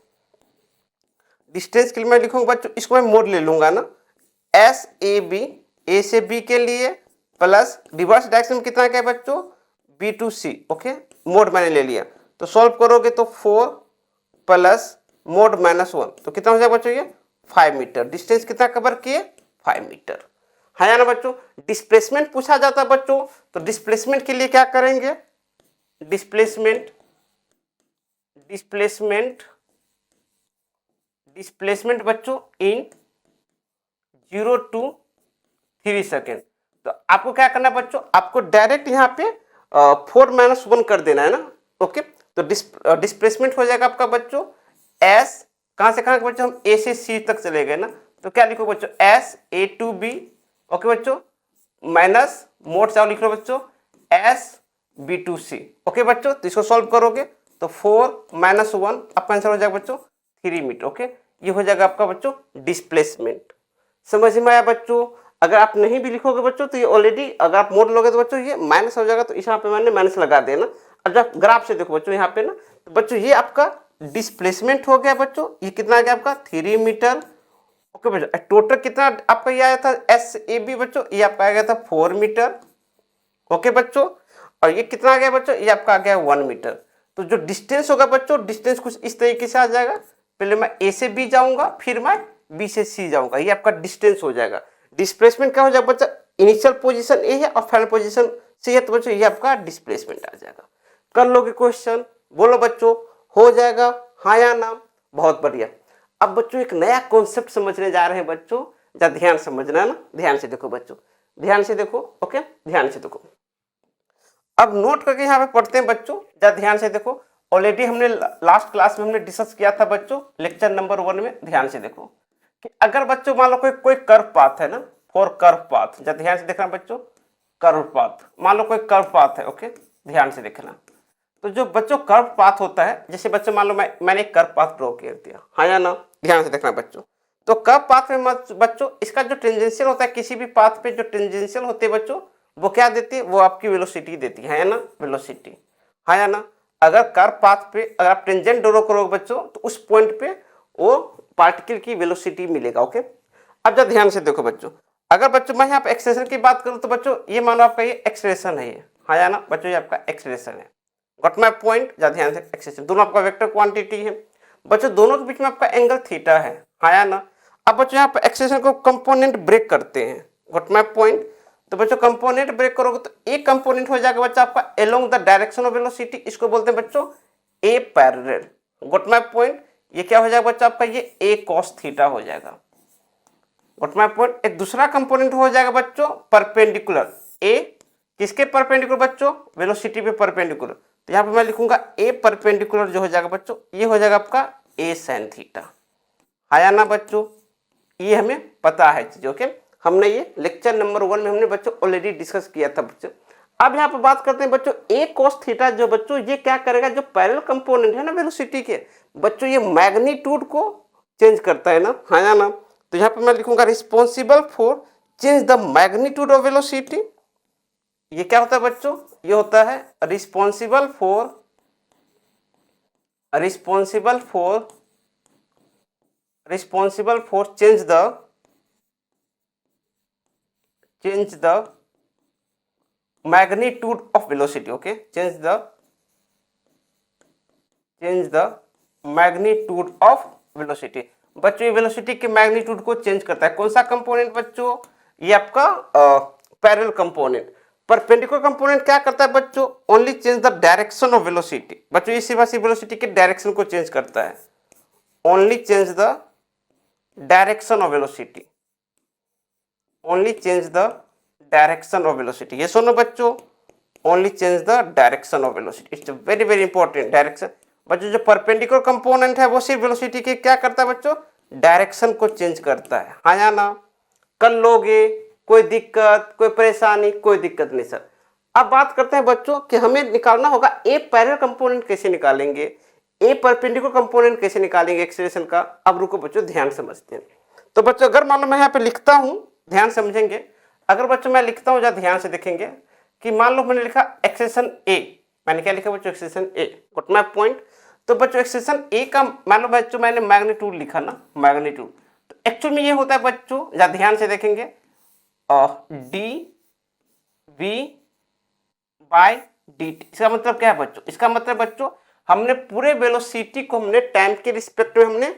के लिए मैं लिखूंगा बच्चों, इसको मैं मोड ले लूंगा ना, एस ए बी, ए से बी के लिए प्लस रिवर्स डायरेक्शन में कितना क्या है बच्चों, B to C, okay, mod मैंने ले लिया, तो सॉल्व करोगे तो 4 प्लस मोड -1, तो कितना हो जाएगा बच्चों, ये 5 मीटर, डिस्टेंस कितना कवर किए, 5 मीटर, है ना बच्चों। डिस्प्लेसमेंट पूछा जाता है बच्चों, तो डिस्प्लेसमेंट के लिए क्या करेंगे, डिस्प्लेसमेंट बच्चों इन 0 to 3 सेकेंड, तो आपको क्या करना है बच्चों, आपको डायरेक्ट यहाँ पे 4 - 1 कर देना है ना, ओके। तो डिस्प्लेसमेंट हो जाएगा आपका बच्चों एस कहाँ से कहाँ बच्चों, हम ए से सी तक चले गए ना, तो क्या लिखो बच्चों, S A to B, okay बच्चों, माइनस मोड चाहो लिख लो बच्चों S B to C, okay बच्चों। तो इसको सॉल्व करोगे तो 4 - 1 आपका आंसर हो जाएगा बच्चों 3 मीटर, ओके। ये हो जाएगा आपका बच्चों डिस्प्लेसमेंट। समझ में आया बच्चों? अगर आप नहीं भी लिखोगे बच्चों तो ये ऑलरेडी, अगर आप मोड लोगे तो बच्चों ये माइनस हो जाएगा, तो यहाँ पे मैंने माइनस लगा देना। अब जब ग्राफ से देखो बच्चों यहाँ पे ना, तो बच्चों ये आपका डिस्प्लेसमेंट हो गया बच्चों, ये कितना आ गया आपका 3 मीटर, ओके बच्चों। टोटल कितना आपका ये आया था एस ए बी बच्चों, ये आपका आ गया था 4 मीटर, ओके बच्चों। और ये कितना आ गया बच्चों, ये आपका आ गया 1 मीटर। तो जो डिस्टेंस होगा बच्चों, डिस्टेंस कुछ इस तरीके से आ जाएगा, पहले मैं ए से बी जाऊंगा, फिर मैं बी से सी जाऊंगा, ये आपका डिस्टेंस हो जाएगा। डिस्प्लेसमेंट क्या हो जाएगा बच्चा, इनिशियल पोजीशन ए है और फाइनल पोजीशन सी है, तो बच्चों ये आपका डिस्प्लेसमेंट आ जाएगा। कर लोगे क्वेश्चन, बोलो बच्चों हो जाएगा हाँ या ना? बहुत बढ़िया। अब बच्चों एक नया कॉन्सेप्ट समझने जा रहे हैं बच्चों, जरा ध्यान समझना है ना, ध्यान से देखो बच्चों, ध्यान से देखो, ओके, ध्यान से देखो। अब नोट करके यहाँ पे पढ़ते हैं बच्चों, जरा ध्यान से देखो। ऑलरेडी हमने लास्ट क्लास में हमने डिस्कस किया था बच्चों, लेक्चर नंबर 1 में। ध्यान से देखो कि अगर बच्चों मान लो कोई कर्व पाथ है ना, फॉर कर्व पाथ, जरा ध्यान से देखना बच्चों, कर्व पाथ, मान लो कोई कर्व पाथ है, ओके, ध्यान से देखना। तो जो बच्चों कर्व पाथ होता है, जैसे बच्चों मान लो मैंने एक कर्व पाथ ड्रॉ कर दिया, हाँ या ना? ध्यान से देखना बच्चों। तो कर्व पाथ में बच्चों इसका जो टेंजेंशियल होता है, किसी भी पाथ पे जो टेंजेंशियल होते हैं बच्चों, वो क्या देती है, वो आपकी वेलोसिटी देती है ना, वेलोसिटी, हाँ या ना? अगर कर्व पाथ पे अगर आप टेंजेंट ड्रॉ करोगे बच्चों, तो उस पॉइंट पे वो पार्टिकल की वेलोसिटी मिलेगा, ओके। अब जब ध्यान से देखो बच्चों, अगर बच्चों मैं यहाँ पे एक्सलेशन की बात करूँ, तो बच्चों ये मानो आपका ये एक्सलेशन है, ये हाँ या ना बच्चों, ये आपका एक्सलेशन है, गॉट माय पॉइंट। जब ध्यान से, एक्सलेशन दोनों आपका वेक्टर क्वांटिटी है बच्चों, दोनों के बीच में आपका एंगल थीटा है, हाँ या ना? अब बच्चों यहाँ पे एक्सलेशन को कंपोनेंट ब्रेक करते हैं, गॉट माय पॉइंट। तो बच्चों कंपोनेंट ब्रेक करोगे तो एक कंपोनेंट हो जाएगा बच्चा आपका along the direction of velocity, इसको बोलते हैं बच्चों ए पैरेलल, गॉट माय पॉइंट। ये क्या हो जाएगा बच्चा आपका, ये ए कॉस थीटा हो जाएगा, गॉट माय पॉइंट। एक दूसरा कंपोनेंट हो जाएगा बच्चों परपेंडिकुलर, ए किसके परपेंडिकुलर बच्चों, वेलोसिटी पे परपेंडिकुलर। तो यहाँ पे मैं लिखूंगा ए परपेंडिकुलर जो हो जाएगा बच्चों, ये हो जाएगा आपका ए साइन थीटा, आया ना बच्चों? ये हमें पता है चीज, ओके। हमने ये लेक्चर नंबर 1 में हमने बच्चों ऑलरेडी डिस्कस किया था बच्चों। अब यहाँ पे बात करते हैं बच्चों ए कॉस थीटा, जो बच्चों ये क्या करेगा, जो पैरेलल कंपोनेंट है ना वेलोसिटी के बच्चों, ये मैग्नीट्यूड को चेंज करता है ना, हाँ या ना? तो यहाँ पे मैं लिखूंगा responsible for change the magnitude of velocity. ये क्या होता है बच्चों, ये होता है responsible for change the magnitude of velocity, okay, change the magnitude of velocity। बच्चों ये वेलोसिटी के मैग्नीट्यूड को चेंज करता है, कौन सा कंपोनेंट बच्चों, ये आपका पैरेलल कंपोनेंट। परपेंडिकुलर कंपोनेंट क्या करता है बच्चों, only change the direction of velocity, बच्चों ये सिर्फ वेलोसिटी के डायरेक्शन को चेंज करता है, only change the direction of velocity, only change the direction of velocity. ये सुनो बच्चों, only change the direction of velocity, it's very very important. Direction बच्चों, जो परपेंडिकुलर कंपोनेंट है वो सिर्फ वेलोसिटी के क्या करता है बच्चों, डायरेक्शन को चेंज करता है, हाँ या ना? कर लोगे, कोई दिक्कत, कोई परेशानी? कोई दिक्कत नहीं सर। अब बात करते हैं बच्चों कि हमें निकालना होगा ए पैरेलल कंपोनेंट कैसे निकालेंगे, ए परपेंडिकुलर कंपोनेंट कैसे निकालेंगे एक्सेलरेशन का। अब रुको बच्चों, ध्यान समझते हैं। तो बच्चों अगर मान लो मैं यहाँ पे लिखता हूँ, ध्यान समझेंगे, अगर बच्चों मैं लिखता हूँ, जरा ध्यान से देखेंगे कि मान लो मैंने लिखा एक्सेलेरेशन ए, मैंने क्या लिखा बच्चों, acceleration A, got my point. तो बच्चों एक्सेलेरेशन ए का मान लो बच्चों मैंने मैग्नीट्यूड लिखा ना, मैग्नीट्यूड, तो एक्चुअल में ये होता है बच्चों, जरा ध्यान से देखेंगे, D V by D T. इसका मतलब क्या है बच्चों, इसका मतलब बच्चों हमने पूरे वेलोसिटी को हमने टाइम के रिस्पेक्ट में हमने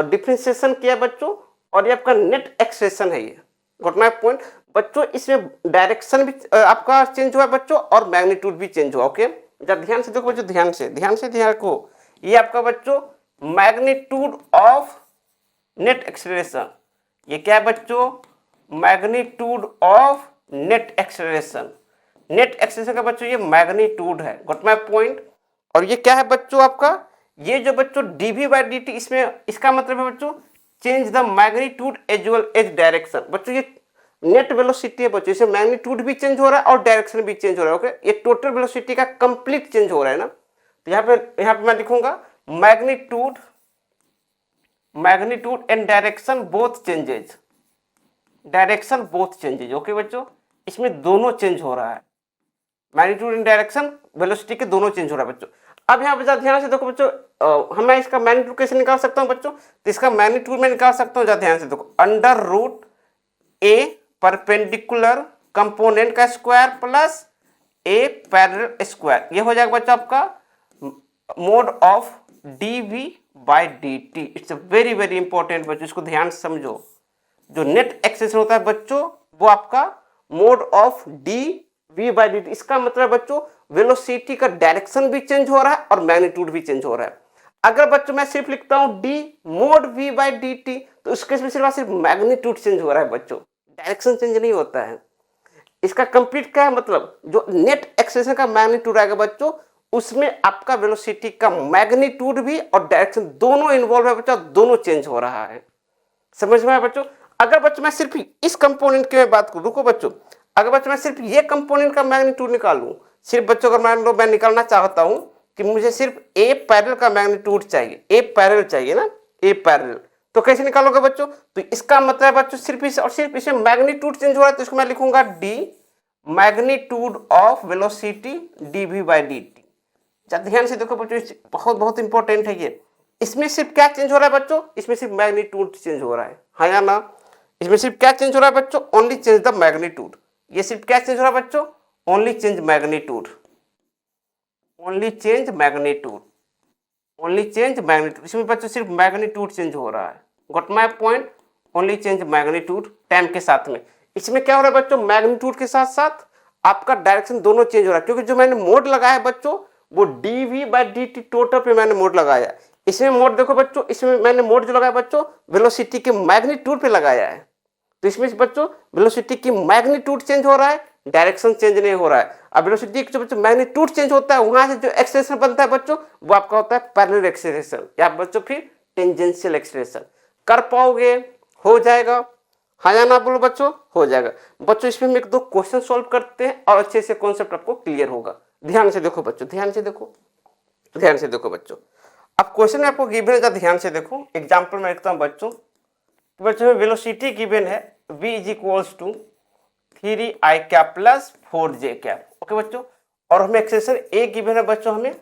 डिफरेंशिएशन किया बच्चों, और ये आपका नेट एक्सेलेरेशन है, ये गॉट माय पॉइंट। बच्चों इसमें डायरेक्शन भी आपका चेंज हुआ बच्चों, और मैग्नीट्यूड भी चेंज हुआ, ओके। जब ध्यान से देखो बच्चों, ध्यान रखो, ये आपका बच्चों मैग्नीट्यूड ऑफ नेट एक्सेलरेशन, ये क्या है बच्चों, magnitude of net acceleration. Net acceleration का बच्चों ये मैग्नीट्यूड है, गॉट माय पॉइंट। और ये क्या है बच्चों आपका, ये जो बच्चों dv बाई dt, इसमें इसका मतलब है बच्चों change the magnitude as well as direction. बच्चों ये नेट वेलोसिटी है बच्चों, इसमें मैग्नीट्यूड भी चेंज हो रहा है और डायरेक्शन भी चेंज हो रहा है। ओके, ये टोटल वेलोसिटी का कंप्लीट चेंज हो रहा है ना। तो यहाँ पे मैं लिखूंगा magnitude and direction both changes, direction both changes. Okay बच्चों, इसमें दोनों चेंज हो रहा है, मैग्नीट्यूड एंड डायरेक्शन वेलोसिटी के दोनों चेंज हो रहा है बच्चों। अब यहाँ पे ध्यान से देखो बच्चों, मैं इसका मैग्नीट्यूड कैसे निकाल सकता हूँ बच्चों, तो इसका मैग्नीट्यूड मैं निकाल सकता हूँ, ध्यान से देखो, अंडर रूट ए परपेंडिकुलर कंपोनेंट का square plus A parallel square, ये हो जाएगा बच्चों आपका mode of dv by dt। It's very very important बच्चों, इसको ध्यान से समझो। जो नेट एक्सेशन होता है बच्चों वो आपका mode of dv by dt, इसका मतलब बच्चों वेलोसिटी का डायरेक्शन भी चेंज हो रहा है और मैग्नीट्यूड भी चेंज हो रहा है। अगर बच्चों मैं सिर्फ लिखता हूं d mode v by dt, तो उसके में सिर्फ मैग्नीट्यूड चेंज हो रहा है बच्चों, डायरेक्शन चेंज नहीं होता है। इसका कंप्लीट क्या है मतलब, जो नेट एक्सेशन का मैग्नीट्यूड आएगा बच्चों उसमें आपका वेलोसिटी का मैग्नीट्यूड भी और डायरेक्शन दोनों इन्वॉल्व है बच्चों, दोनों चेंज हो रहा है। समझ में आया बच्चों। अगर बच्चों मैं सिर्फ इस कंपोनेंट की मैं बात करूं, रुको बच्चों, अगर बच्चों मैं सिर्फ ये कंपोनेंट का मैग्नीट्यूड निकालूं, सिर्फ बच्चों अगर मान लो मैं निकालना चाहता हूं कि मुझे सिर्फ ए पैरेलल का मैग्नीट्यूड चाहिए, ए पैरेलल चाहिए ना, ए पैरेलल, तो कैसे निकालोगे बच्चों, तो इसका मतलब बच्चों सिर्फ इस और सिर्फ इसमें मैग्नीट्यूड चेंज हो रहा है, तो इसको मैं लिखूंगा D magnitude of velocity dv by dt। ध्यान से देखो बच्चों, बहुत बहुत इंपॉर्टेंट है ये। इसमें सिर्फ क्या चेंज हो रहा है बच्चों, इसमें सिर्फ मैग्नीट्यूड चेंज हो रहा है, हाँ या ना। इसमें सिर्फ क्या चेंज हो रहा है बच्चों, ओनली चेंज द मैग्नीट्यूड। ये सिर्फ क्या चेंज हो रहा है बच्चों, only change magnitude, only change magnitude, only change magnitude. इसमें बच्चों सिर्फ मैग्नीट्यूड चेंज हो रहा है, got my point, only change magnitude time के साथ में। इसमें क्या हो रहा है बच्चों, मैग्नीट्यूड के साथ साथ आपका डायरेक्शन दोनों चेंज हो रहा है, क्योंकि जो मैंने मोड लगाया है बच्चों वो dv बाई dt टोटल पे मैंने मोड लगाया। इसमें मोड देखो बच्चों, इसमें मैंने मोड जो लगाया बच्चों वेलोसिटी के मैग्नीट्यूड पे लगाया है, तो इसमें बच्चों वेलोसिटी की मैग्नीट्यूड चेंज हो रहा है, डायरेक्शन चेंज नहीं हो रहा है। अब वेलोसिटी जो बच्चों मैग्नीट्यूड चेंज होता है, वहां से जो एक्सेलरेशन बनता है बच्चों वो आपका होता है पैरेलल एक्सेलरेशन या बच्चों फिर टेंजेंशियल एक्सेलरेशन। कर पाओगे, हो जाएगा, हाँ या ना बोलो बच्चों, हो जाएगा बच्चों। इसमें हम एक दो क्वेश्चन सॉल्व करते हैं और अच्छे से कॉन्सेप्ट आपको क्लियर होगा। ध्यान से देखो बच्चों, ध्यान से देखो, ध्यान से देखो बच्चों। अब क्वेश्चन में आपको गिवन है, ध्यान से देखो, एग्जांपल में लिखता हूं बच्चों। तो बच्चों में वेलोसिटी गिवन है v is equals to 3i cap plus 4j cap. Okay बच्चों, और हमें एक्सेशन ए गिवन है बच्चों, हमें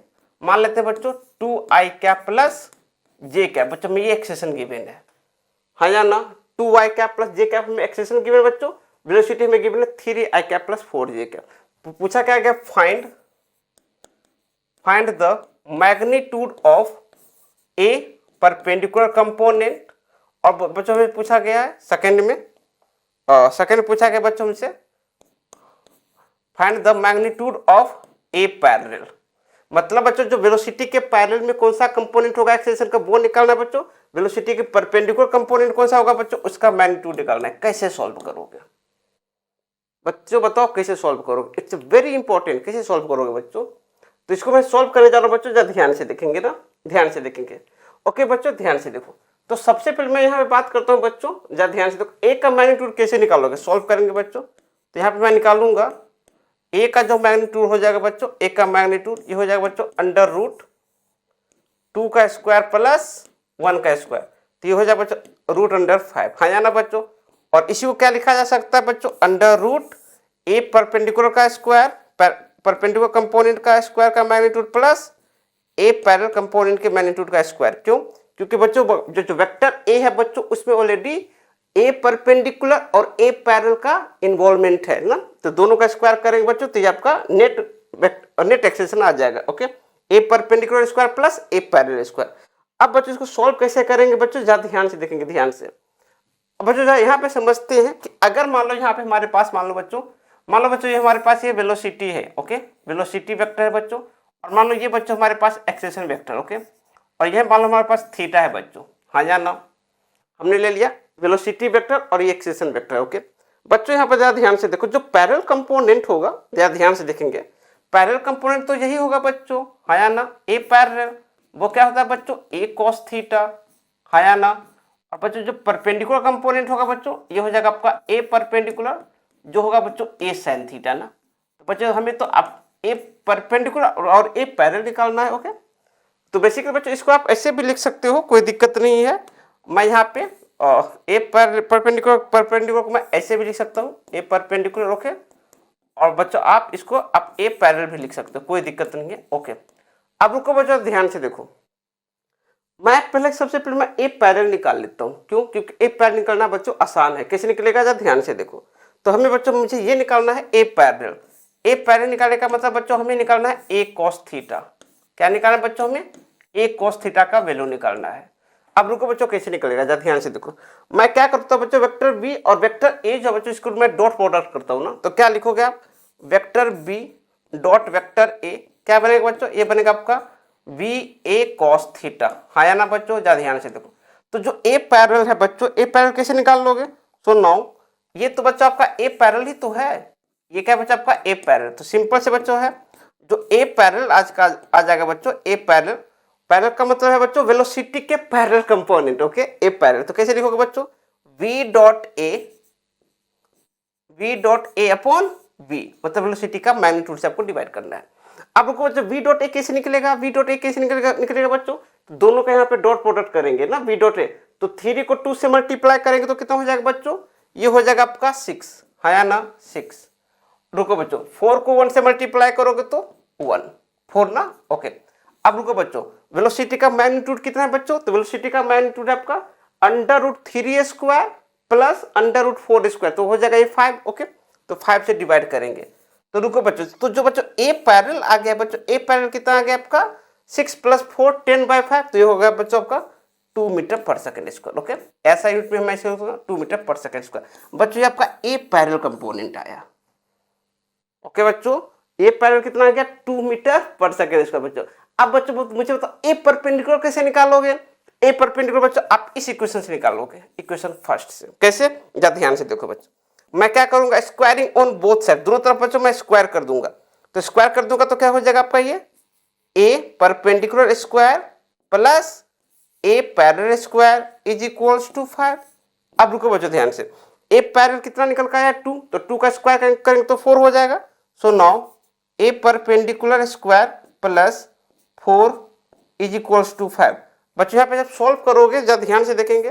मान लेते हैं बच्चों 2i cap plus j cap. बच्चों में ये एक्सेशन गिवन है, हाँ या ना, 2i cap plus j cap में एक्सेशन गिवन है बच्चों। वेलोसिटी में गिवन है 3i cap plus 4j cap. पूछा क्या गया, find the magnitude of A perpendicular component. और बच्चों में पूछा गया है सेकंड में, सेकंड पूछा गया बच्चों हमसे find the magnitude of A parallel. मतलब बच्चों जो वेलोसिटी के पैरेलल में कौन सा कंपोनेंट होगा एक्सेलरेशन का वो निकालना है बच्चों। वेलोसिटी के परपेंडिकुलर कंपोनेंट कौन सा होगा बच्चों, उसका मैग्नीट्यूड निकालना है। कैसे सॉल्व करोगे बच्चों, बताओ कैसे सॉल्व करोगे, इट्स वेरी इंपॉर्टेंट। कैसे सॉल्व करोगे बच्चों, तो इसको मैं सॉल्व करने जा रहा हूं बच्चों, जरा ध्यान से देखेंगे ना, ध्यान से देखेंगे। ओके बच्चों, ध्यान से देखो। तो सबसे पहले मैं यहाँ पे बात करता हूँ बच्चों, जरा ध्यान से देखो, ए का मैग्नीट्यूड कैसे निकालोगे, सॉल्व करेंगे बच्चों। तो यहाँ पे मैं निकालूंगा ए का जो मैग्नीट्यूड हो जाएगा बच्चों, ए का मैग्नीट्यूड ये हो जाएगा बच्चों अंडर रूट 2 का स्क्वायर प्लस 1 का स्क्वायर, तो ये हो जाएगा बच्चों रूट अंडर 5, हाँ जाना बच्चों। और इसी को क्या लिखा जा सकता है बच्चों, अंडर रूट ए परपेंडिकुलर का स्क्वायर, परपेंडिकुलर कंपोनेंट का स्क्वायर का magnitude plus A parallel component के मैग्नीट्यूड का स्क्वायर। क्यों, क्योंकि बच्चों जो वेक्टर ए है बच्चों उसमें ऑलरेडी ए परपेंडिकुलर और ए पैरेलल का इन्वॉल्वमेंट है ना, तो दोनों का स्क्वायर करेंगे बच्चों तो ये आपका नेट एक्सेशन आ जाएगा। Okay, A perpendicular square plus A parallel square. अब बच्चों इसको सॉल्व कैसे करेंगे बच्चों, ज्यादा ध्यान से देखेंगे, ध्यान से। अब बच्चों यहाँ पे समझते हैं कि अगर मान लो यहाँ पे हमारे पास मान लो बच्चों ये हमारे पास ये वेलोसिटी है, ओके, वेलोसिटी वेक्टर है बच्चों, और मान लो ये बच्चों हमारे पास एक्सेशन वेक्टर, ओके, और यह मान लो हमारे पास थीटा है बच्चों, हाँ या ना, हमने ले लिया वेलोसिटी वेक्टर और ये एक्सेशन वेक्टर। ओके बच्चों, यहाँ पर ज़्यादा ध्यान से देखो, जो पैरेलल कंपोनेंट होगा ज़्यादा ध्यान से देखेंगे, पैरेलल कंपोनेंट तो यही होगा बच्चों, हाँ या ना, ए पैरेलल। वो क्या होता है बच्चों, ए कॉस थीटा, हाँ या ना। और बच्चों जो परपेंडिकुलर कंपोनेंट होगा बच्चों, ये हो जाएगा आपका ए परपेंडिकुलर, जो होगा बच्चों ए साइन थीटा ना। तो बच्चों हमें तो आप ए परपेंडिकुलर और ए पैरेलल निकालना है। ओके, तो बेसिकली बच्चों इसको आप ऐसे भी लिख सकते हो, कोई दिक्कत नहीं है। मैं यहाँ पे ए परपेंडिकुलर को मैं ऐसे भी लिख सकता हूँ, ए परपेंडिकुलर। ओके, और बच्चों आप इसको आप ए पैरेलल भी लिख सकते हो, कोई दिक्कत नहीं है। ओके, अब रुको बच्चों ध्यान से देखो, मैं पहले सबसे पहले मैं ए पैरेलल निकाल लेता हूँ। क्यों? क्योंकि ए पैरेलल निकालना बच्चों आसान है। कैसे निकलेगा जरा ध्यान से देखो। तो हमें बच्चों मुझे ये निकालना है ए पैरेलल। ए पैरेलल निकालने का मतलब बच्चों हमें निकालना है ए कॉस थीटा। क्या निकालना है बच्चों? हमें ए कॉस थीटा का वैल्यू निकालना है। अब रुको बच्चों कैसे निकलेगा जरा ध्यान से देखो। मैं क्या करता हूँ बच्चों, वेक्टर बी और वेक्टर ए जो बच्चों इसको मैं डॉट प्रोडक्ट करता हूँ ना, तो क्या लिखोगे आप, vector B dot vector A, क्या बनेगा बच्चों? ये बनेगा आपका वी ए कॉस थीटा, हाँ या ना बच्चों? जरा ध्यान से देखो। तो जो ए पैरेलल है बच्चों, ए पैरेलल कैसे निकाल लोगे? सो नाउ ये तो बच्चों आपका ए पैरेलल ही तो है। ये क्या बच्चों आपका ए पैरेलल, तो सिंपल से बच्चों है जो ए पैरेलल आज का आ जाएगा बच्चों। ए पैरेलल, पैरेलल का मतलब है बच्चों वेलोसिटी के parallel component. Okay, A parallel तो कैसे लिखोगे बच्चों? V dot A upon V, मतलब वेलोसिटी का मैग्नीट्यूड से आपको डिवाइड करना है। अब रुको बच्चों, वी डॉट ए कैसे निकलेगा? वी डॉट ए कैसे निकलेगा बच्चों? तो दोनों का यहाँ पे डॉट प्रोडक्ट करेंगे ना, वी डॉट ए, तो 3 को 2 से मल्टीप्लाई करेंगे तो कितना हो जाएगा बच्चों? ये हो जाएगा आपका 6, हाँ या ना? 6। रुको बच्चों, 4 को 1 से मल्टीप्लाई करोगे तो 1, 4 ना। ओके, अब रुको बच्चों, वेलोसिटी का मैग्नीट्यूड कितना है बच्चों? तो वेलोसिटी का मैग्नीट्यूड है आपका √3² प्लस √4², तो हो जाएगा ये 5। ओके, तो 5 से डिवाइड करेंगे। तो रुको बच्चों, तो जो बच्चों ए पैरेलल आ गया बच्चों, ए पैरेलल कितना आ गया आपका? 6 + 4 10/5, तो ये हो गया बच्चों आपका 2 मीटर पर सेकंड स्क्वायर। ओके, ऐसा यूनिट में मैं 2 मीटर पर सेकंड स्क्वायर। बच्चों ये आपका ए पैरेलल कंपोनेंट आया। ओके बच्चों, ए पैरेलल कितना आ गया? 2 मीटर पर सेकंड स्क्वायर बच्चों। अब बच्चों मुझे बताओ ए परपेंडिकुलर कैसे निकालोगे? ए परपेंडिकुलर बच्चों आप इस इक्वेशन से निकालोगे, इक्वेशन फर्स्ट से। कैसे? जरा ध्यान से देखो बच्चों, मैं क्या करूंगा, स्क्वायरिंग ऑन बोथ साइड, दोनों तरफ बच्चों मैं स्क्वायर कर दूंगा। तो स्क्वायर कर दूंगा तो क्या हो जाएगा आपका, ये A perpendicular square plus A parallel square is equals to 5। अब रुको बच्चों ध्यान से, ए पैरेलल कितना निकल का आया? 2, तो 2 का स्क्वायर करेंगे तो 4 हो जाएगा। So now A perpendicular square plus 4 is equals to 5। बच्चों यहाँ पे जब सॉल्व करोगे, जब ध्यान से देखेंगे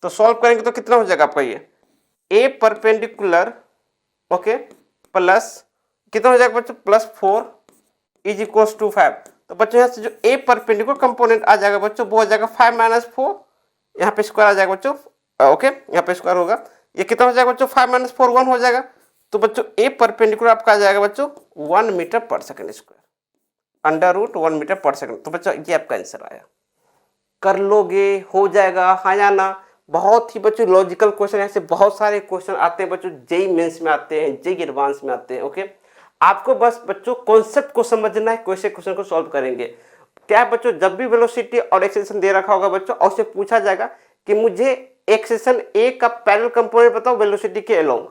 तो सॉल्व करेंगे तो कितना हो जाएगा आपका, ये ए परपेंडिकुलर ओके प्लस कितना हो जाएगा बच्चों? +4 इज इक्वल्स टू 5। तो बच्चों यहाँ से जो ए परपेंडिकुलर कंपोनेंट आ जाएगा बच्चों, वो हो जाएगा 5 - 4, यहाँ पे स्क्वायर आ जाएगा बच्चों। ओके, यहाँ पे स्क्वायर होगा, ये कितना हो जाएगा बच्चों? 5 - 4 1 हो जाएगा। तो बच्चों ए परपेंडिकुलर आपका आ जाएगा बच्चों 1 मीटर पर सेकंड स्क्वायर, √1 मीटर पर सेकंड। तो बच्चों ये आपका आंसर आया। कर लोगे, हो जाएगा, हाँ या ना? बहुत ही बच्चों लॉजिकल क्वेश्चन, ऐसे बहुत सारे क्वेश्चन आते हैं बच्चों, जेई मेंस में आते हैं, जेई एडवांस में आते हैं। ओके, आपको बस बच्चों कॉन्सेप्ट को समझना है, कैसे क्वेश्चन को सॉल्व करेंगे। क्या है बच्चों, जब भी वेलोसिटी और एक्सेलरेशन दे रखा होगा बच्चों, और उससे पूछा जाएगा कि मुझे एक्सेलरेशन ए का पैरेलल कंपोनेंट बताओ वेलोसिटी के अलोंग,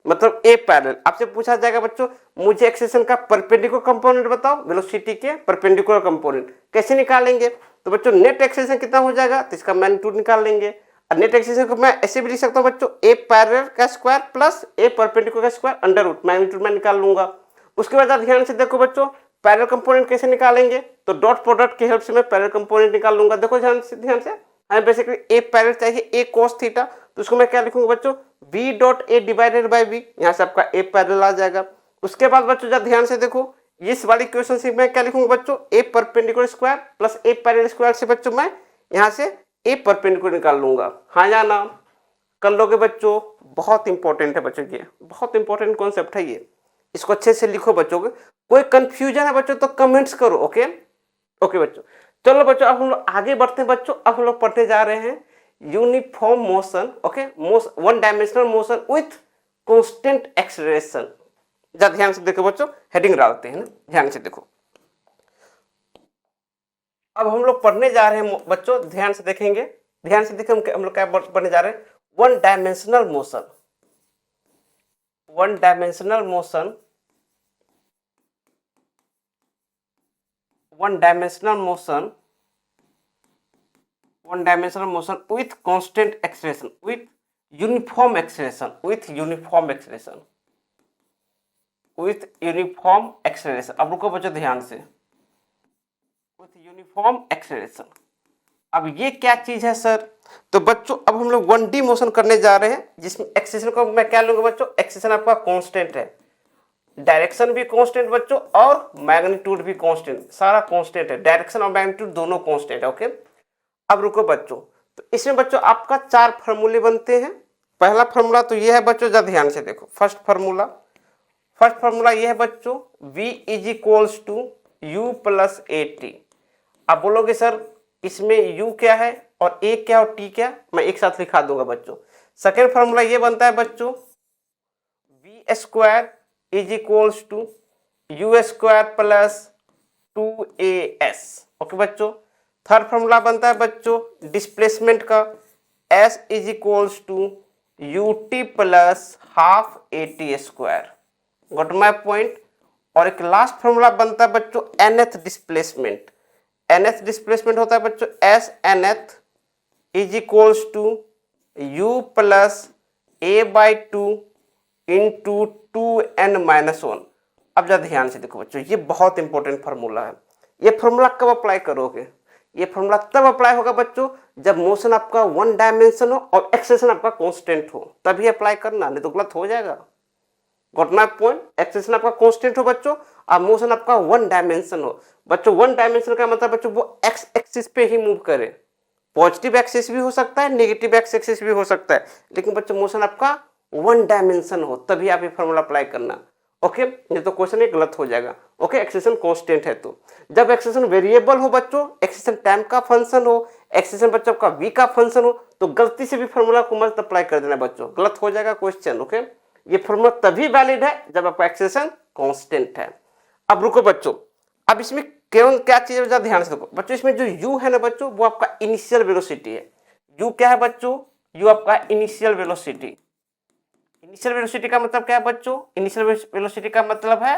मतलब ए पैरेलल। आपसे पूछा जाएगा बच्चों मुझे एक्सेलरेशन का परपेंडिकुलर कंपोनेंट बताओ वेलोसिटी के परपेंडिकुलर कंपोनेंट, कैसे निकालेंगे? तो बच्चों नेट एक्सेलरेशन कितना हो जाएगा, तो इसका मैग्नीट्यूड निकाल लेंगे। और नेट एक्सेलरेशन को मैं ऐसे भी लिख सकता हूँ बच्चों, ए पैरेलल का स्क्वायर प्लस ए परपेंडिकुलर का स्क्वायर √ मैग्नीट्यूड में निकाल लूंगा। उसके बाद आप ध्यान से देखो बच्चों, पैरेलल कंपोनेंट कैसे निकालेंगे? तो डॉट प्रोडक्ट की हेल्प से मैं पैरेलल कंपोनेंट निकाल लूंगा। देखो ध्यान से हमें बेसिकली ए पैरेलल चाहिए ए कॉस थीटा, तो उसको मैं क्या लिखूंगा बच्चों? V dot A divided by V, यहाँ से आपका ए पैरेलल आ जाएगा। उसके बाद बच्चों जब ध्यान से देखो, इस वाली क्वेश्चन से मैं क्या लिखूंगा बच्चों? ए perpendicular square plus A parallel square से बच्चों मैं यहाँ से ए परपेंडिकुलर निकाल लूंगा, हाँ या ना? कर लोगे बच्चों, बहुत इंपॉर्टेंट है बच्चों, ये बहुत इंपॉर्टेंट कॉन्सेप्ट है ये, इसको अच्छे से लिखो बच्चों। कोई कंफ्यूजन है बच्चों तो कमेंट्स करो। ओके ओके बच्चों, चलो बच्चों अब हम लोग आगे बढ़ते हैं बच्चों। अब हम लोग पढ़ने जा रहे हैं uniform motion, okay, one dimensional motion with constant acceleration. जरा ध्यान से देखो बच्चों, हेडिंग डालते हैं ना, ध्यान से देखो। अब हम लोग पढ़ने जा रहे हैं बच्चों, ध्यान से देखेंगे, ध्यान से देखें हम लोग क्या पढ़ने जा रहे हैं? One dimensional motion, one dimensional motion, one dimensional motion one dimensional motion with constant acceleration, with uniform acceleration, with uniform acceleration, with uniform acceleration. अब रुको बच्चों ध्यान से, विथ यूनिफॉर्म एक्सेलरेशन। अब ये क्या चीज है सर? तो बच्चों अब हम लोग 1D मोशन करने जा रहे हैं, जिसमें एक्सेलरेशन को मैं क्या लूंगा बच्चों? एक्सेलरेशन आपका कांस्टेंट है, डायरेक्शन भी कांस्टेंट बच्चों और मैग्नीट्यूड भी कांस्टेंट, सारा कांस्टेंट है, डायरेक्शन और मैग्नीट्यूड दोनों कांस्टेंट है। ओके, अब रुको बच्चों, तो इसमें बच्चों आपका 4 फार्मूले बनते हैं। पहला फार्मूला तो ये है बच्चों, जरा ध्यान से देखो। फर्स्ट फार्मूला ये है बच्चों, V is equals to U plus AT। आप बोलोगे सर इसमें U क्या है और A क्या और T क्या? मैं एक साथ लिखा दूंगा बच्चों। सेकेंड फार्मूला ये बनता है बच्चों, V square is equals to U square plus 2AS। Okay बच्चों। थर्ड फार्मूला बनता है बच्चों डिस्प्लेसमेंट का, S is equals to UT plus half AT square. Got my point. और एक लास्ट फार्मूला बनता है बच्चों nth डिस्प्लेसमेंट। nth डिस्प्लेसमेंट होता है बच्चों S nth is equals to U plus A/2 into 2n-1। अब जरा ध्यान से देखो बच्चों, ये बहुत इंपॉर्टेंट फार्मूला है। ये फार्मूला कब अप्लाई करोगे? ये फार्मूला तब अप्लाई होगा बच्चों जब मोशन आपका 1 डायमेंशन हो और एक्सेलरेशन आपका कांस्टेंट हो, तभी अप्लाई करना, नहीं तो गलत हो जाएगा। Got my point. एक्सेलरेशन आपका कांस्टेंट हो बच्चों और मोशन आपका 1 डायमेंशन हो। बच्चों 1 डायमेंशन का मतलब बच्चों वो एक्स एक्सिस पे ही मूव करे। पॉजिटिव एक्सिस भी हो सकता है, नेगेटिव एक्सिस भी हो सकता है, लेकिन बच्चों मोशन आपका 1 डायमेंशन हो तभी आप ये फॉर्मूला अप्लाई करना। ओके, ये तो क्वेश्चन एक गलत हो जाएगा। ओके, एक्सेलरेशन कांस्टेंट है तो जब एक्सेलरेशन वेरिएबल हो बच्चों, एक्सेलरेशन टाइम का फंक्शन हो, एक्सेलरेशन बच्चों का v का फंक्शन हो, तो गलती से भी फॉर्मूला को मत अप्लाई कर देना बच्चों, गलत हो जाएगा क्वेश्चन। ओके, ये फॉर्मूला तभी वैलिड है जब आपका एक्सेलरेशन कांस्टेंट है। अब रुको बच्चों, अब इसमें केवल क्या चीज है ध्यान से देखो बच्चों। इसमें जो u है ना बच्चों, वो आपका इनिशियल वेलोसिटी है। u क्या है बच्चों? u आपका इनिशियल वेलोसिटी। इनिशियल वेलोसिटी का मतलब क्या है बच्चों? इनिशियल वेलोसिटी का मतलब है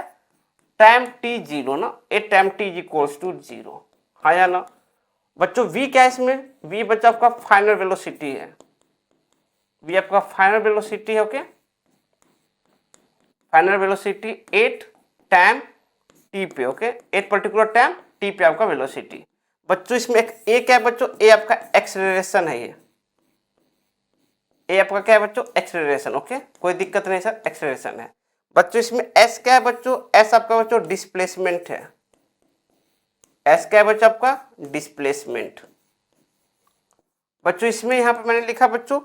टाइम t0 ना, a time t equals to 0, हाँ या ना बच्चों। v क्या है इसमें? v बच्चों आपका फाइनल वेलोसिटी है, v आपका फाइनल वेलोसिटी है। Okay, final velocity at time T पे। Okay, at particular time T पे आपका वेलोसिटी। बच्चों इसमें एक ए क्या है बच्चों? ए आपका एक्सेलरेशन है। ये ए आपका क्या है बच्चों? एक्सेलरेशन। ओके, कोई दिक्कत नहीं सर, एक्सेलरेशन है। बच्चों इसमें एस क्या है बच्चों? एस आपका बच्चों डिस्प्लेसमेंट है। एस क्या है बच्चों? आपका डिस्प्लेसमेंट। बच्चों इसमें यहाँ पे मैंने लिखा बच्चों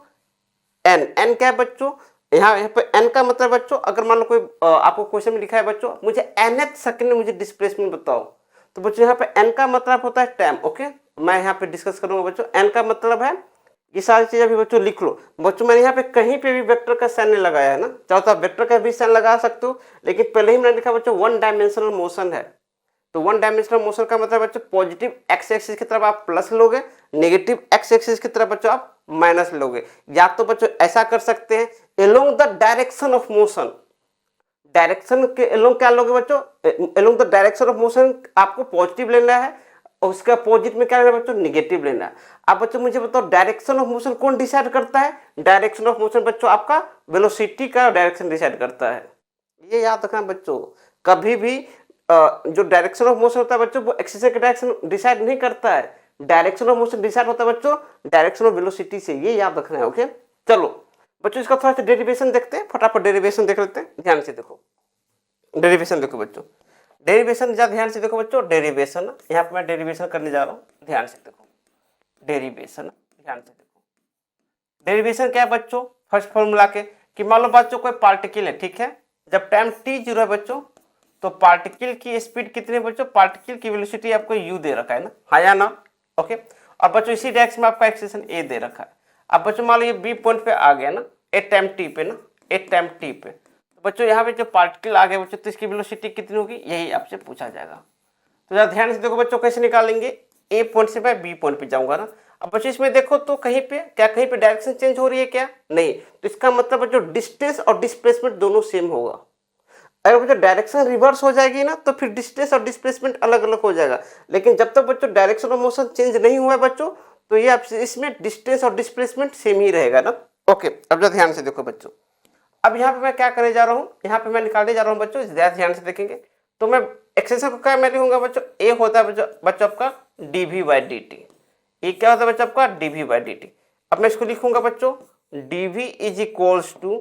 एन। एन क्या है बच्चों? यहाँ पे एन का मतलब बच्चों, अगर मान लो कोई आपको क्वेश्चन में लिखा है बच्चों मुझे nth सेकंड में मुझे डिस्प्लेसमेंट बताओ, तो बच्चों यहाँ पे एन का मतलब होता है टाइम। ओके, मैं यहाँ पे डिस्कस करूंगा बच्चों। एन का मतलब है, ये सारी चीजें भी बच्चों लिख लो। बच्चों मैंने यहाँ पे कहीं पे भी वेक्टर का साइन नहीं लगाया है ना, चाहो तो आप वेक्टर का भी साइन लगा सकते हो, लेकिन पहले ही मैंने लिखा बच्चों 1 डायमेंशनल मोशन है। तो 1 डायमेंशनल मोशन का मतलब बच्चों पॉजिटिव एक्स एक्सिस की तरफ आप प्लस लोगे, नेगेटिव एक्स एक्सिस की तरफ बच्चों आप माइनस लोगे। या तो बच्चों ऐसा कर सकते हैं along the direction of motion, direction के along क्या लोगे बच्चों? along the direction of motion आपको पॉजिटिव लेना है और उसका अपोजिट में क्या लेना है बच्चों? नेगेटिव लेना है। अब बच्चों मुझे बताओ डायरेक्शन ऑफ मोशन कौन डिसाइड करता है? डायरेक्शन ऑफ मोशन बच्चों आपका वेलोसिटी का डायरेक्शन डिसाइड करता है। ये याद रखना बच्चों, कभी भी जो डायरेक्शन ऑफ मोशन होता है बच्चों वो एक्सिस का डायरेक्शन डिसाइड नहीं करता है। डायरेक्शन ऑफ मोशन डिसाइड होता है बच्चों डायरेक्शन ऑफ वेलोसिटी से, ये याद रखना है। ओके, चलो बच्चों इसका थोड़ा सा डेरिवेशन देखते हैं, फटाफट डेरिवेशन देख लेते हैं। ध्यान से देखो, डेरिवेशन देखो बच्चों, डेरिवेशन जा ध्यान से देखो बच्चों। डेरिवेशन यहाँ पे मैं डेरिवेशन करने जा रहा हूँ, ध्यान से देखो। डेरिवेशन ध्यान से देखो, डेरिवेशन क्या है बच्चों? फर्स्ट फॉर्मूला के कि मान लो बच्चों कोई पार्टिकल है, ठीक है, जब टाइम t0 है बच्चों तो पार्टिकल की स्पीड कितनी है बच्चों? पार्टिकल की वेलोसिटी आपको u दे रखा है ना, हाँ या ना। ओके, अब बच्चों इसी डायरेक्शन में आपका एक्सेलरेशन a दे रखा है। अब बच्चों मान लो ये b पॉइंट पे आ गया ना, एट टाइम t पे ना, एट टाइम t पे, तो बच्चों यहाँ पे जो पार्टिकल आ गया बच्चों तो इसकी वेलोसिटी कितनी होगी, यही आपसे पूछा जाएगा। तो जरा ध्यान से देखो बच्चों कैसे निकालेंगे। a पॉइंट से मैं b पॉइंट पे जाऊंगा ना। अब बच्चों इसमें देखो तो कहीं पे क्या, कहीं पे डायरेक्शन चेंज हो रही है क्या? नहीं, तो इसका मतलब बच्चों डिस्टेंस और डिस्प्लेसमेंट दोनों सेम होगा। अगर बच्चों डायरेक्शन रिवर्स हो जाएगी ना तो फिर डिस्टेंस और डिस्प्लेसमेंट अलग अलग हो जाएगा। लेकिन जब तक बच्चों डायरेक्शन ऑफ मोशन चेंज नहीं हुआ है बच्चों तो ये आपसे इसमें डिस्टेंस और डिस्प्लेसमेंट सेम ही रहेगा ना। ओके, अब जो ध्यान से देखो बच्चों, अब यहाँ पे मैं क्या करने जा रहा हूँ, यहाँ पे मैं निकालने जा रहा हूँ बच्चों, ध्यान से देखेंगे तो मैं एक्सटेंशन को क्या मैं लिखूंगा बच्चों, ए होता है बच्चों आपका dv/dt, ये क्या होता है बच्चों आपका dv/dt। अब मैं इसको लिखूंगा बच्चों dv is equals to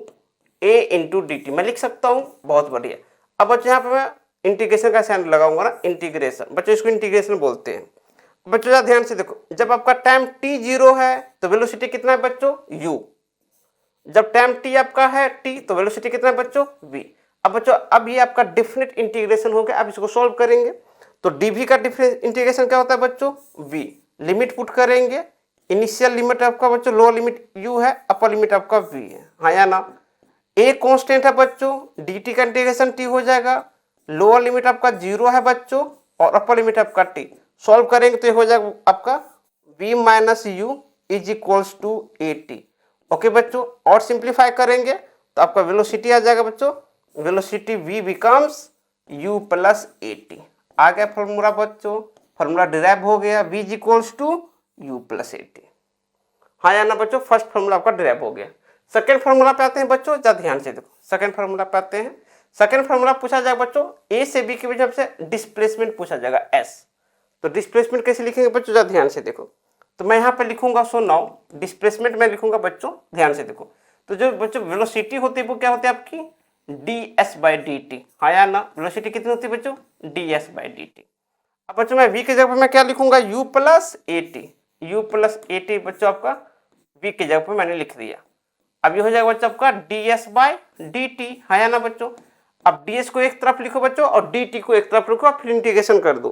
a into dt, मैं लिख सकता हूँ, बहुत बढ़िया। अब बच्चों यहाँ पे मैं इंटीग्रेशन का साइन लगाऊंगा ना, इंटीग्रेशन, बच्चों इसको इंटीग्रेशन बोलते हैं। बच्चों जरा ध्यान से देखो, जब आपका टाइम t 0 है तो वेलोसिटी कितना है बच्चों u, जब टाइम t आपका है t तो वेलोसिटी कितना है बच्चों v। अब बच्चों अब ये आपका डिफिनिट इंटीग्रेशन हो गया, अब इसको सॉल्व करेंगे तो dv का डिफिनिट इंटीग्रेशन क्या होता है बच्चों v, लिमिट पुट करेंगे, इनिशियल लिमिट आपका बच्चों लोअर लिमिट u है, अपर लिमिट आपका v है, हाँ या ना। a कांस्टेंट है बच्चों, dt का इंटीग्रेशन t हो जाएगा, लोअर लिमिट आपका 0 है बच्चों और अपर लिमिट आपका t, सॉल्व करेंगे तो ये हो जाएगा आपका v minus U is equals to A T. Okay बच्चों, और सिंप्लीफाई करेंगे तो आपका वेलोसिटी आ जाएगा बच्चों, velocity v becomes u plus ए टी। आ गया फॉर्मूला बच्चों, फॉर्मूला डिराइव हो गया, v is equals to u plus A t, हाँ या ना बच्चों। फर्स्ट फॉर्मूला आपका डिराइव हो गया। सेकेंड फॉर्मूला पे आते हैं बच्चों, जरा ध्यान से देखो, सेकेंड फॉर्मूला पे आते हैं। सेकेंड फॉर्मूला पूछा जाएगा बच्चों a से b की वजह से डिस्प्लेसमेंट पूछा जाएगा s, तो डिस्प्लेसमेंट कैसे लिखेंगे बच्चों, जरा ध्यान से देखो, तो मैं यहाँ पे लिखूंगा, सो नाउ डिस्प्लेसमेंट मैं लिखूंगा बच्चों, ध्यान से देखो, तो जो बच्चों वेलोसिटी होती है वो क्या होती है आपकी ds/dt, हाँ या ना। वेलोसिटी कितनी होती है बच्चों ds/dt। अब बच्चों मैं v की जगह पे मैं क्या लिखूंगा u प्लस ए टी, बच्चों आपका v की जगह पे मैंने लिख दिया। अब ये हो जाएगा बच्चों आपका ds/dt, हाँ या ना बच्चों। अब ds को एक तरफ लिखो बच्चों और dt को एक तरफ लिखो, फिर इंटीग्रेशन कर दो।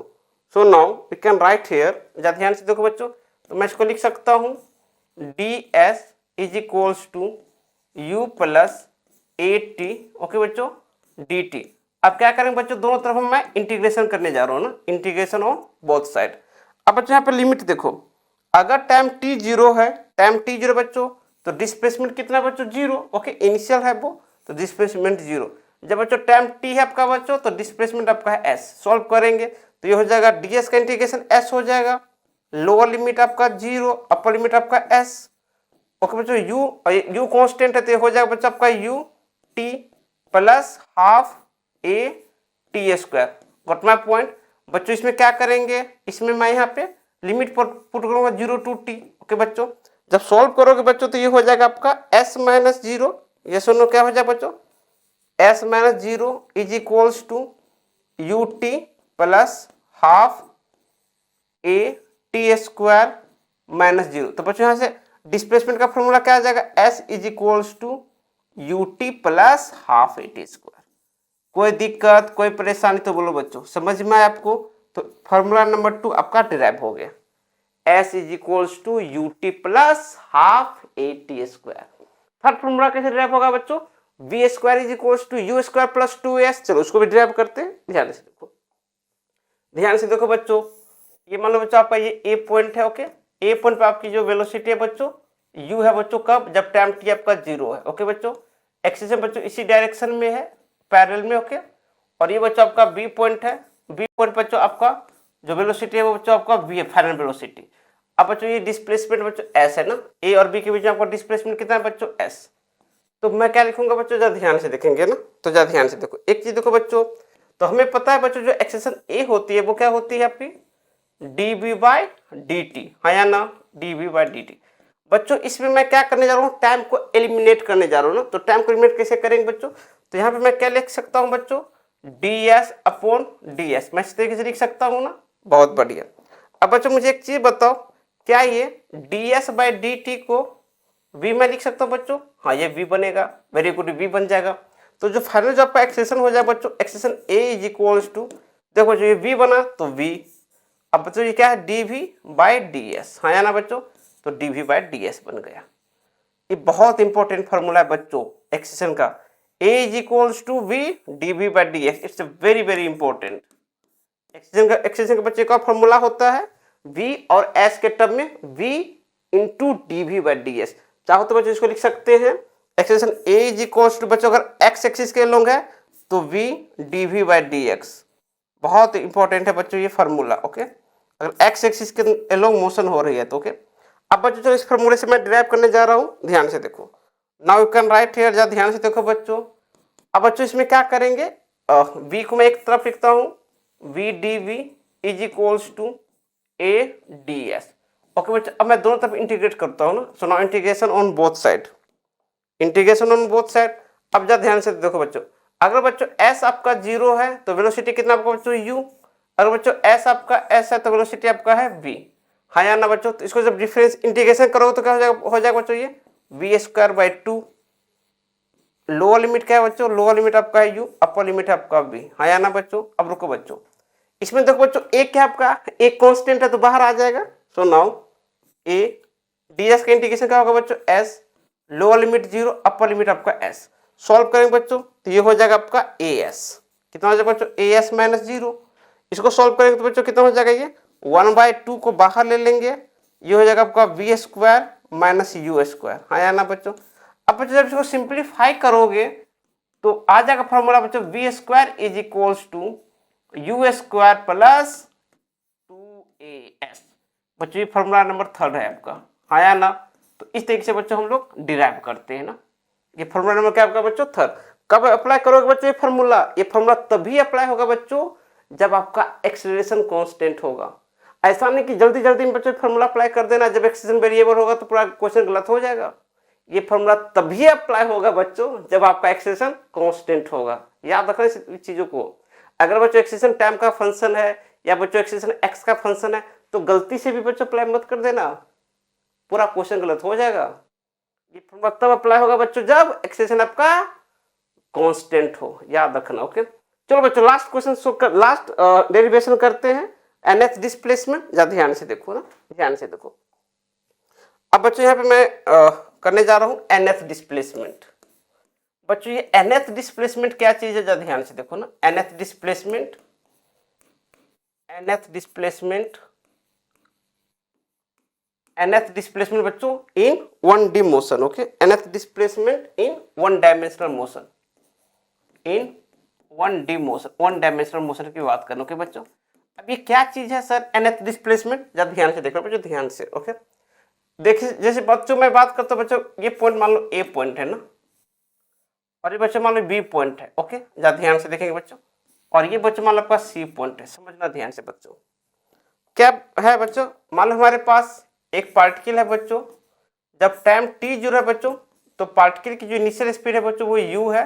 So now we can write here, जरा ध्यान से देखो बच्चों, तो मैं इसको लिख सकता हूँ ds is equals to u plus A T, okay बच्चों dt। अब क्या करेंगे बच्चों, दोनों तरफ मैं इंटीग्रेशन करने जा रहा हूँ ना, इंटीग्रेशन ऑन बोथ साइड। अब बच्चों यहाँ पे लिमिट देखो, अगर टाइम t 0 है, टाइम t 0 बच्चों तो डिस्प्लेसमेंट कितना है बच्चों 0, ओके इनिशियल है वो, तो डिस्प्लेसमेंट 0। जब बच्चों टाइम t है आपका बच्चों तो डिस्प्लेसमेंट आपका है s, सॉल्व करेंगे तो ये हो जाएगा ds का इंटीग्रेशन s हो जाएगा, लोअर लिमिट आपका 0, अपर लिमिट आपका s, ओके बच्चों u कांस्टेंट है तो ये हो जाएगा बच्चों आपका u t plus half a T square. Got my point बच्चों। इसमें क्या करेंगे, इसमें मैं यहाँ पे लिमिट पुट करूंगा 0 to t, ओके बच्चों। जब सॉल्व करोगे बच्चों तो ये हो जाएगा आपका s माइनस 0, ये सुनो क्या हो जाएगा बच्चों s minus 0 is equals to U T plus half a T square minus 0। तो बच्चों यहाँ से डिस्प्लेसमेंट का फॉर्मूला क्या आ जाएगा, s is equals to U T plus half A T square. कोई दिक्कत कोई परेशानी तो बोलो बच्चों, समझ में आया आपको। तो फॉर्मूला नंबर 2 आपका डिराइव हो गया, s is equals to U T plus half A T square. Third formula कैसे डिराइव होगा बच्चों, v square is equals to U square plus 2s। चलो उसको भी डिराइव करते हैं, ध्यान से देखो, ध्यान से देखो बच्चों। ये मान लो बच्चों आपका ये ए पॉइंट है, ओके। ए पॉइंट पे आपकी जो वेलोसिटी है बच्चों u है बच्चों, कब, जब टाइम t आपका 0 है, ओके बच्चों। एक्सिस बच्चों इसी डायरेक्शन में है, पैरेलल में, ओके। और ये बच्चों आपका बी पॉइंट है, बी पॉइंट बच्चों आपका जो वेलोसिटी है वो बच्चों आपका v है, फाइनल वेलोसिटी। अब बच्चों ये डिस्प्लेसमेंट बच्चों s है ना, a और b के बीच में आपका डिस्प्लेसमेंट कितना है बच्चों s। तो मैं क्या लिखूंगा बच्चों, जरा ध्यान से देखेंगे ना, तो जरा ध्यान से देखो, एक चीज देखो बच्चों, तो हमें पता है बच्चों जो एक्सेशन a होती है वो क्या होती है आपकी dv/dt, हाँ या ना, dv/dt। बच्चों इसमें मैं क्या करने जा रहा हूँ, टाइम को एलिमिनेट करने जा रहा हूँ ना। तो टाइम को एलिमिनेट कैसे करेंगे बच्चों, तो यहाँ पे मैं क्या लिख सकता हूँ बच्चों ds/ds, मैं इस तरीके से लिख सकता हूँ ना, बहुत बढ़िया। अब बच्चों मुझे एक चीज बताओ, क्या ये ds/dt को v में लिख सकता हूँ बच्चों, हाँ ये v बनेगा, वेरी गुड, v बन जाएगा। तो जो फाइनल जो आपका एक्सप्रेशन हो जाएगा बच्चों, expression a is equals to, देखो जो ये v बना तो v, अब बच्चों ये क्या है dv/ds, हाँ या ना बच्चों, तो dv/ds बन गया। ये बहुत इंपॉर्टेंट फॉर्मूला है बच्चों एक्सप्रेशन का, a is equals to v dv/ds, it's very very important. Expression का बच्चे का फॉर्मूला होता है v और s के टर्म में v इंटू dv/ds। चाहो तो बच्चों इसको लिख सकते हैं, expression a is equals to बच्चों अगर x एक्सिस के लॉन्ग है तो v dv/dx। बहुत इंपॉर्टेंट है बच्चों ये फार्मूला, ओके। अगर x एक्सिस के अलोंग मोशन हो रही है तो, ओके। अब बच्चों चलो इस फॉर्मूले से मैं डिराइव करने जा रहा हूँ, ध्यान से देखो। Now you can write here, जा ध्यान से देखो बच्चों। अब बच्चों इसमें क्या करेंगे, v को मैं एक तरफ लिखता हूँ, v dv is equals to a ds। Okay बच्चों, अब मैं दोनों तरफ इंटीग्रेट करता हूँ ना। So now integration on both side, integration on both side. अब जा ध्यान से देखो बच्चों, अगर बच्चों s आपका 0 है तो वेलोसिटी कितना आपका बच्चों u, अगर बच्चों s आपका s है तो वेलोसिटी आपका है v, हाँ या ना बच्चों। तो इसको जब डिफरेंस इंटीग्रेशन करोगे तो क्या हो जाएगा बच्चों, ये v square by 2। Lower limit क्या है बच्चों, लोअर लिमिट आपका है u, अपर लिमिट है आपका v, हाँ या ना बच्चों। अब रुको बच्चों, इसमें देखो बच्चों एक क्या आपका एक कांस्टेंट है तो बाहर आ जाएगा। सो नाउ a ds का इंटीग्रेशन क्या होगा बच्चों, s, लोअर लिमिट 0, अपर लिमिट आपका s। सॉल्व करेंगे बच्चों तो ये हो जाएगा आपका as, कितना हो जाएगा बच्चों, as माइनस 0। इसको सॉल्व करेंगे तो बच्चों कितना हो जाएगा, ये 1/2 को बाहर ले लेंगे, ये हो जाएगा आपका v square minus u square, हाँ या ना बच्चों। अब बच्चों जब इसको सिंप्लीफाई करोगे तो आ जाएगा फॉर्मूला बच्चों, v square is equals to u square plus 2as। बच्चों ये फॉर्मूला नंबर 3 है आपका, हाँ या ना। तो इस तरीके से बच्चों हम लोग डिराइव करते हैं ना। ये फॉर्मूला नंबर क्या आपका बच्चों, 3। कब अप्लाई करोगे बच्चों ये फॉर्मूला तभी अप्लाई होगा बच्चों जब आपका एक्सेलरेशन कांस्टेंट होगा। ऐसा नहीं कि जल्दी जल्दी में बच्चों फॉर्मूला अप्लाई कर देना, जब एक्सेलरेशन वेरिएबल होगा तो पूरा क्वेश्चन गलत हो जाएगा। ये फॉर्मूला तभी अप्लाई होगा बच्चों जब आपका एक्सेलरेशन कांस्टेंट होगा, याद रखना इस चीजों को। अगर बच्चों एक्सेलरेशन टाइम का फंक्शन है या बच्चों एक्सेलरेशन एक्स का फंक्शन है तो गलती से भी बच्चों अप्लाई मत कर देना, पूरा क्वेश्चन गलत हो जाएगा। ये फॉर्मूला तब अप्लाई होगा बच्चों जब एक्सेलरेशन आपका कांस्टेंट हो, याद रखना। ओके चलो बच्चों लास्ट क्वेश्चन लास्ट डेरिवेशन करते हैं, nth डिस्प्लेसमेंट। जा ध्यान से देखो ना, ध्यान से देखो। अब बच्चों यहाँ पे मैं करने जा रहा हूँ nth डिस्प्लेसमेंट। बच्चों ये nth डिस्प्लेसमेंट क्या चीज है, जा ध्यान से देखो ना। nth displacement, nth displacement, nth displacement बच्चों इन 1D motion. Okay nth displacement in 1 dimensional motion, in 1D motion, 1 dimensional motion की बात करें। ओके बच्चों, अब ये क्या चीज है सर nth डिस्प्लेसमेंट, जब ध्यान से देखो बच्चों, ध्यान से। ओके देखिए जैसे बच्चों मैं बात करता हूँ बच्चों, ये पॉइंट मान लो A पॉइंट है ना, और ये बच्चों मान लो B पॉइंट है। ओके जब ध्यान से देखेंगे बच्चों, और ये बच्चों मान लो आपका C पॉइंट है। समझना ध्यान से बच्चों, क्या है बच्चों, मान लो हमारे पास एक पार्टिकल है बच्चों, जब टाइम t0 है बच्चों तो पार्टिकल की जो इनिशियल स्पीड है बच्चों वो u है,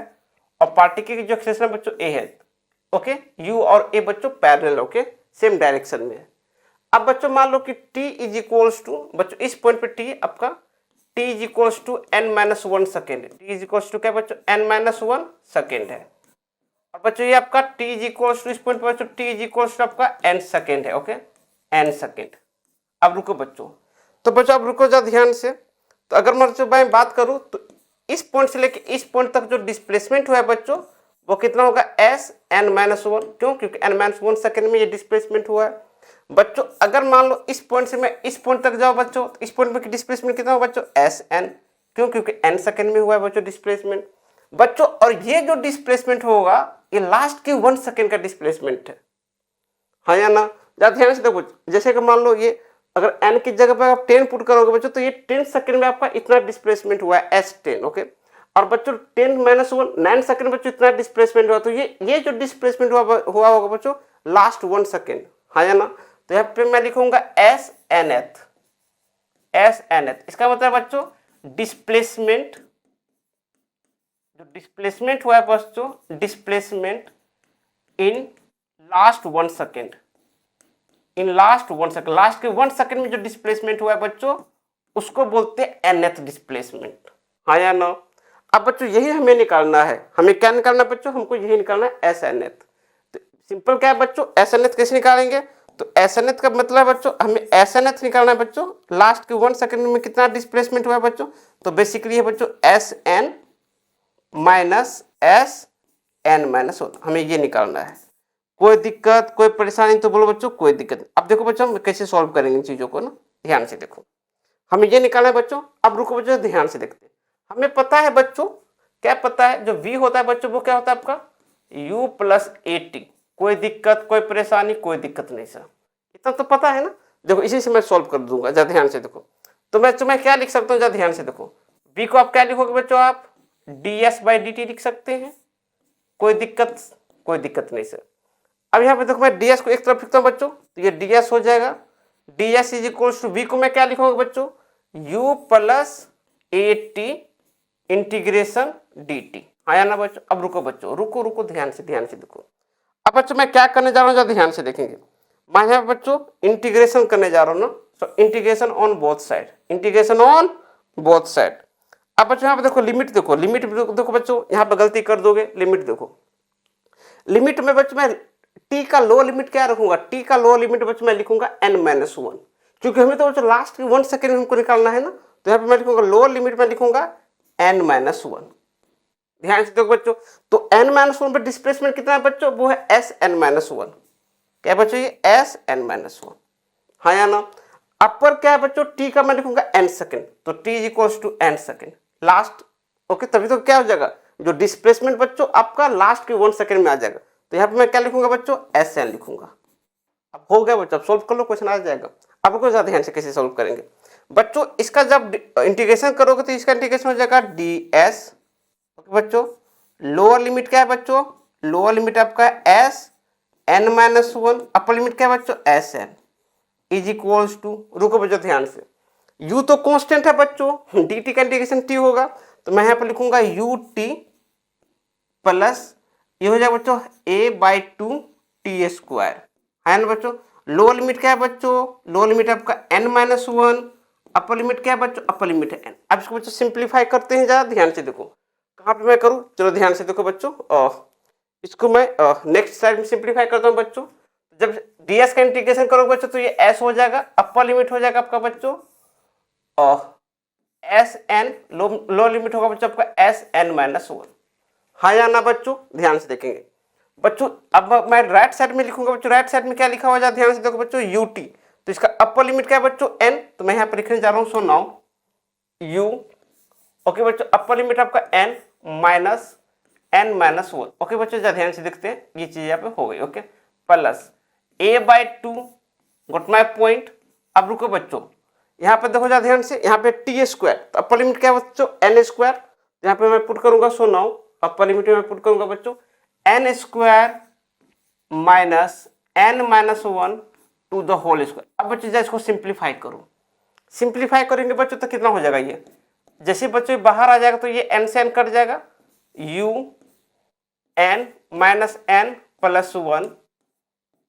और पार्टिकल की जो एक्सेलरेशन है बच्चों a है। ओके u और a बच्चों पैरेलल, ओके सेम डायरेक्शन में है। अब बच्चों मान लो कि t इज इक्वल्स टू बच्चों इस पॉइंट पे t आपका t is equals to n-1 second, t is equals to क्या बच्चों n-1 सेकेंड है। और बच्चों ये आपका t इज इक्वल्स टू इस पॉइंट पे बच्चों t इज इक्वल्स टू आपका n सेकेंड है। Okay n second. अब रुको बच्चों, तो बच्चों अब रुको जा ध्यान से। तो अगर मैं बात करूं तो इस पॉइंट से लेके इस पॉइंट तक जो डिस्प्लेसमेंट हुआ है बच्चों वो कितना होगा s n-1। क्यों, क्योंकि n-1 सेकेंड में ये डिस्प्लेसमेंट हुआ है बच्चों। अगर मान लो इस पॉइंट से मैं इस पॉइंट तक जाओ बच्चों, तो इस पॉइंट में डिस्प्लेसमेंट कितना होगा बच्चों s n, क्यों, क्योंकि n सेकेंड में हुआ है बच्चों डिस्प्लेसमेंट बच्चों। और ये जो डिस्प्लेसमेंट होगा ये लास्ट के 1 सेकेंड का डिस्प्लेसमेंट है, हाँ या ना। ध्यान से देखो, जैसे कि मान लो ये अगर n की जगह पर आप 10 पुट करोगे बच्चों तो ये 10 सेकंड में आपका इतना डिस्प्लेसमेंट हुआ है s10। ओके और बच्चों 10-1 9 सेकंड बच्चों इतना डिस्प्लेसमेंट हुआ, तो ये जो डिस्प्लेसमेंट हुआ होगा बच्चों लास्ट 1 सेकंड, हाँ या ना। तो यहाँ पे मैं लिखूंगा s nth, इसका मतलब बच्चों डिस्प्लेसमेंट, जो डिस्प्लेसमेंट हुआ है बच्चों displacement in last 1 second, in last 1 second, last के 1 सेकंड में जो डिस्प्लेसमेंट हुआ है बच्चों उसको बोलते हैं nth डिस्प्लेसमेंट, हाँ या ना। अब बच्चों यही हमें निकालना है, हमें क्या निकालना है बच्चों, हमको यही निकालना है s nth। तो सिंपल क्या है बच्चों, s nth कैसे निकालेंगे, तो s nth का मतलब है बच्चों हमें s nth निकालना है बच्चों लास्ट के 1 सेकंड में कितना डिस्प्लेसमेंट हुआ है बच्चों। तो बेसिकली है बच्चों sn माइनस sn-1, हमें ये निकालना है। कोई दिक्कत कोई परेशानी तो बोलो बच्चों, कोई दिक्कत नहीं। अब देखो बच्चों हम कैसे सॉल्व करेंगे इन चीजों को ना, ध्यान से देखो। हमें ये निकालना है बच्चों। अब रुको बच्चों ध्यान से देखते हैं, हमें पता है बच्चों, क्या पता है, जो v होता है बच्चों वो क्या होता है आपका u प्लस at। कोई दिक्कत कोई परेशानी, कोई दिक्कत नहीं सर, इतना तो पता है ना। देखो इसी से मैं सॉल्व कर दूंगा, ध्यान से देखो। तो बच्चों मैं क्या लिख सकता हूँ, जरा ध्यान से देखो। v को आप क्या लिखोगे बच्चों, आप ds/dt लिख सकते हैं, कोई दिक्कत नहीं सर। अब यहाँ पे देखो मैं ds को एक तरफ लिखता हूँ बच्चों, तो ये ds हो जाएगा। ds is equals to v को मैं क्या लिखूंगा बच्चों, u plus at integration dt। आया ना बच्चों। अब रुको बच्चों, रुको ध्यान से देखो। अब बच्चों मैं क्या करने जा रहा हूँ, जरा ध्यान से देखेंगे। मैं यहाँ बच्चों इंटीग्रेशन करने जा रहा हूँ ना, so integration on both side, integration on both side. अब बच्चों यहाँ पे देखो लिमिट देखो बच्चों, यहाँ पे गलती कर दोगे। लिमिट देखो, लिमिट में बच्चों मैं टी का लो लिमिट क्या रखूंगा, टी का लो लिमिट बच्चों मैं लिखूंगा n-1, क्योंकि हमें तो बच्चों लास्ट के 1 सेकेंड में हमको निकालना है ना, तो यहाँ पे मैं लिखूंगा लो लिमिट में लिखूंगा n-1। ध्यान से देखो बच्चों, तो n-1 पर डिस्प्लेसमेंट कितना है बच्चों, वो है sn-1। क्या है बच्चों, ये sn-1। हाँ या ना। अपर क्या है बच्चों, t का मैं लिखूंगा n सेकेंड, तो t is equals to n second last. Okay, तभी तो क्या हो जाएगा, जो डिस्प्लेसमेंट बच्चों आपका लास्ट के 1 सेकेंड में आ जाएगा। तो यहाँ पे मैं क्या लिखूंगा बच्चों, sn लिखूंगा। अब हो गया बच्चों, अब सोल्व कर लो, क्वेश्चन आ जाएगा। अब को ज्यादा ध्यान से कैसे सोल्व करेंगे बच्चों, इसका जब इंटीग्रेशन करोगे तो इसका इंटीग्रेशन हो जाएगा ds। ओके बच्चों, लोअर लिमिट क्या है बच्चों, लोअर लिमिट आपका sn-1, अपर लिमिट क्या है बच्चों, sn इज इक्वल्स टू, रुको बच्चों ध्यान से, u तो कांस्टेंट है बच्चों, dt का इंटीग्रेशन t होगा, तो मैं यहाँ पर लिखूंगा ut प्लस ये हो जाएगा बच्चों a/2 t²। है ना बच्चों। लोअर लिमिट क्या है बच्चों, लोअर लिमिट आपका n-1, अपर लिमिट क्या है बच्चों, अपर लिमिट है n। अब इसको बच्चों सिंप्लीफाई करते हैं, जरा ध्यान से देखो कहाँ पे मैं करूँ, चलो ध्यान से देखो बच्चों। इसको मैं नेक्स्ट स्लाइड में सिंप्लीफाई करता हूँ बच्चों। जब ds का इंटीग्रेशन करोगे बच्चों तो ये s हो जाएगा, अपर लिमिट हो जाएगा आपका बच्चों sn, लो लिमिट होगा बच्चों आपका sn-1। हाँ या ना बच्चों, ध्यान से देखेंगे बच्चों। अब मैं राइट साइड में लिखूंगा बच्चों, राइट साइड में क्या लिखा हुआ, ध्यान से देखो बच्चों ut, तो इसका अपर लिमिट क्या है बच्चों n, तो मैं यहाँ पर लिखने जा रहा हूँ, सो नाउ u। ओके बच्चों, अपर लिमिट आपका n माइनस n-1। ओके बच्चों, जरा ध्यान से देखते हैं, ये चीज यहाँ पे हो गई। Okay, plus a/2 got my point. अब रुको बच्चों, यहाँ पे देखो जरा ध्यान से, यहाँ पे t², तो अपर लिमिट क्या है बच्चों, n², यहाँ पे मैं पुट करूंगा, सो नाउ अपर लिमिट में पुट करूंगा बच्चों n² minus n-1 to the whole square. अब बच्चों जैसे इसको सिंप्लीफाई करो, सिंप्लीफाई करेंगे बच्चों तो कितना हो जाएगा, ये जैसे बच्चों बाहर आ जाएगा तो ये n से n कट जाएगा, u n minus n plus 1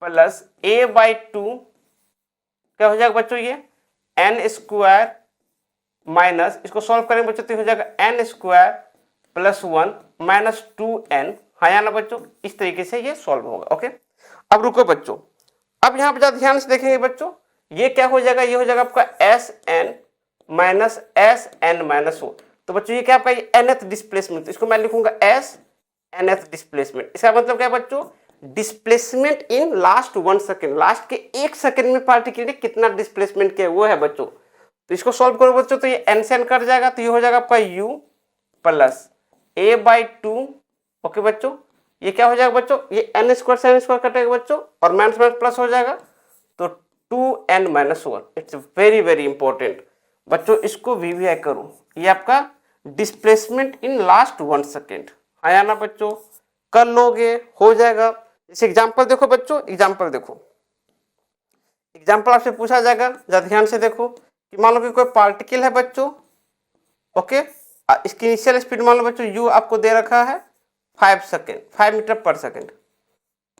plus a/2 क्या हो जाएगा बच्चों, ये n² माइनस, इसको सॉल्व करेंगे बच्चों तो हो जाएगा n² प्लस 1 माइनस 2n। हाँ या ना बच्चों, इस तरीके से ये सॉल्व होगा। ओके, अब रुको बच्चों, अब यहाँ पे ध्यान से देखेंगे बच्चों, ये क्या हो जाएगा, ये हो जाएगा आपका sn माइनस sn-1। तो बच्चों ये क्या आपका nth डिस्प्लेसमेंट, तो इसको मैं लिखूंगा s nth डिस्प्लेसमेंट। इसका मतलब क्या है बच्चों, displacement in last 1 second, last के 1 सेकेंड में पार्टिकल ने कितना डिस्प्लेसमेंट किया वो है बच्चों। तो इसको सॉल्व करो बच्चों, तो ये n से n कट जाएगा, तो ये हो जाएगा आपका u प्लस a/2। ओके बच्चों, ये क्या हो जाएगा बच्चों, ये n² से n² कटेगा बच्चों, और माइनस माइनस प्लस हो जाएगा, तो 2n-1। It's very very important बच्चों, इसको वीवीआई करो, ये आपका डिस्प्लेसमेंट इन लास्ट 1 सेकेंड। आया ना बच्चों, कर लोगे, हो जाएगा। जैसे एग्जाम्पल देखो बच्चों, एग्जाम्पल देखो, एग्जाम्पल आपसे पूछा जाएगा, जरा ध्यान से देखो कि मान लो कि कोई पार्टिकल है बच्चों। ओके, इसकी इनिशियल स्पीड मान लो बच्चों u आपको दे रखा है 5 मीटर पर सेकेंड।